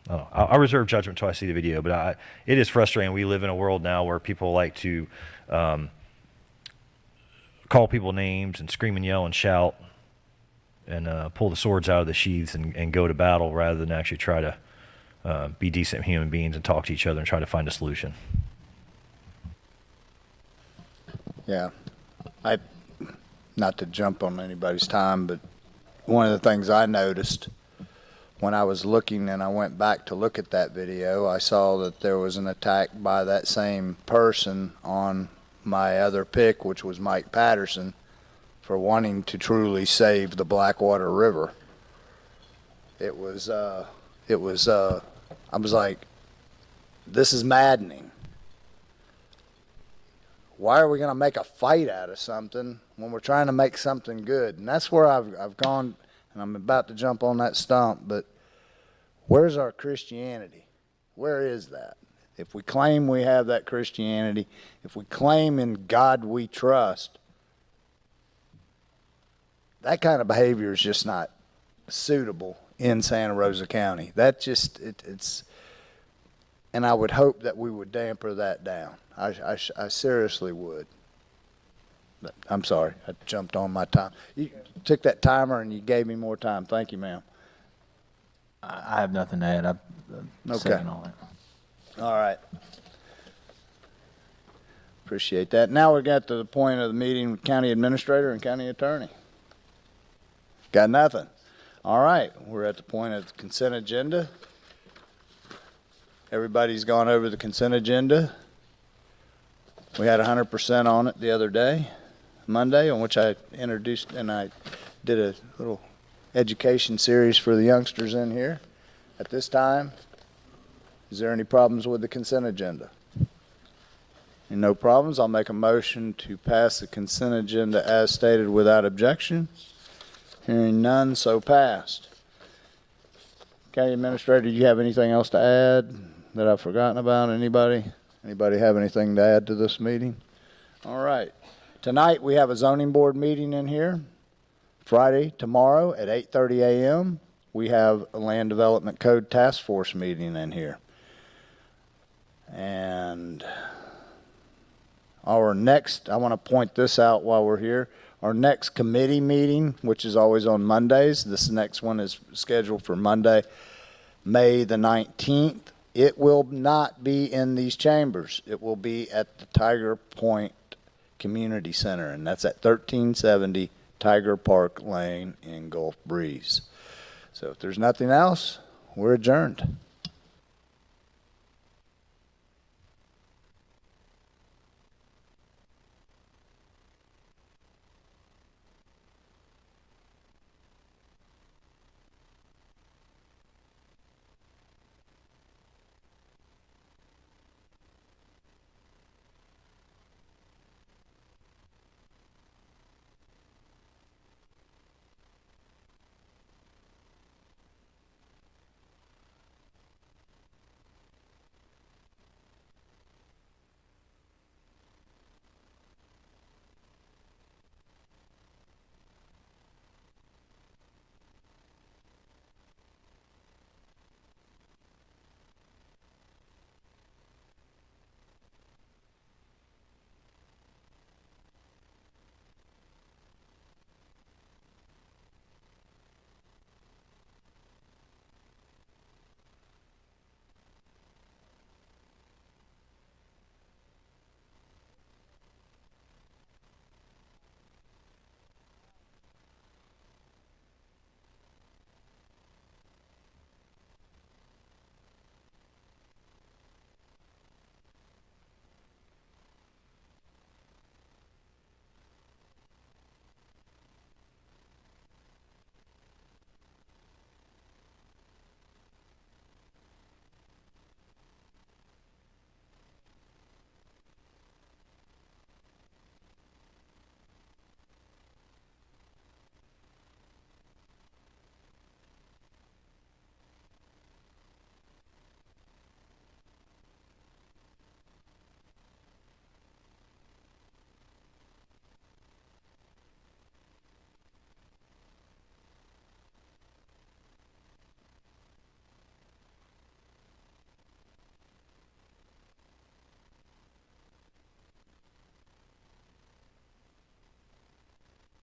I don't know. I'll reserve judgment until I see the video, but it is frustrating. We live in a world now where people like to call people names and scream and yell and shout and pull the swords out of the sheaths and go to battle rather than actually try to be decent human beings and talk to each other and try to find a solution. Yeah. Not to jump on anybody's time, but one of the things I noticed when I was looking and I went back to look at that video, I saw that there was an attack by that same person on my other pick, which was Mike Patterson, for wanting to truly save the Blackwater River. I was like, this is maddening. Why are we going to make a fight out of something when we're trying to make something good? And that's where I've gone, and I'm about to jump on that stump, but where's our Christianity? Where is that? If we claim we have that Christianity, if we claim in God we trust, that kind of behavior is just not suitable in Santa Rosa County. That just, it's, and I would hope that we would damper that down. I seriously would. I'm sorry, I jumped on my time. You took that timer and you gave me more time. Thank you, ma'am. I have nothing to add. I'm second on it. All right. Appreciate that. Now we got to the point of the meeting with county administrator and county attorney. Got nothing. All right, we're at the point of the consent agenda. Everybody's gone over the consent agenda. We had 100% on it the other day, Monday, on which I introduced and I did a little education series for the youngsters in here. At this time, is there any problems with the consent agenda? And no problems, I'll make a motion to pass the consent agenda as stated without objection. Hearing none, so passed. County Administrator, do you have anything else to add that I've forgotten about? Anybody? Anybody have anything to add to this meeting? All right. Tonight we have a zoning board meeting in here. Friday, tomorrow at 8:30 a.m. we have a Land Development Code Task Force meeting in here. And our next, I want to point this out while we're here, our next committee meeting, which is always on Mondays, this next one is scheduled for Monday, May the 19th It will not be in these chambers. It will be at the Tiger Point Community Center, and that's at 1370 Tiger Park Lane in Gulf Breeze. So if there's nothing else, we're adjourned.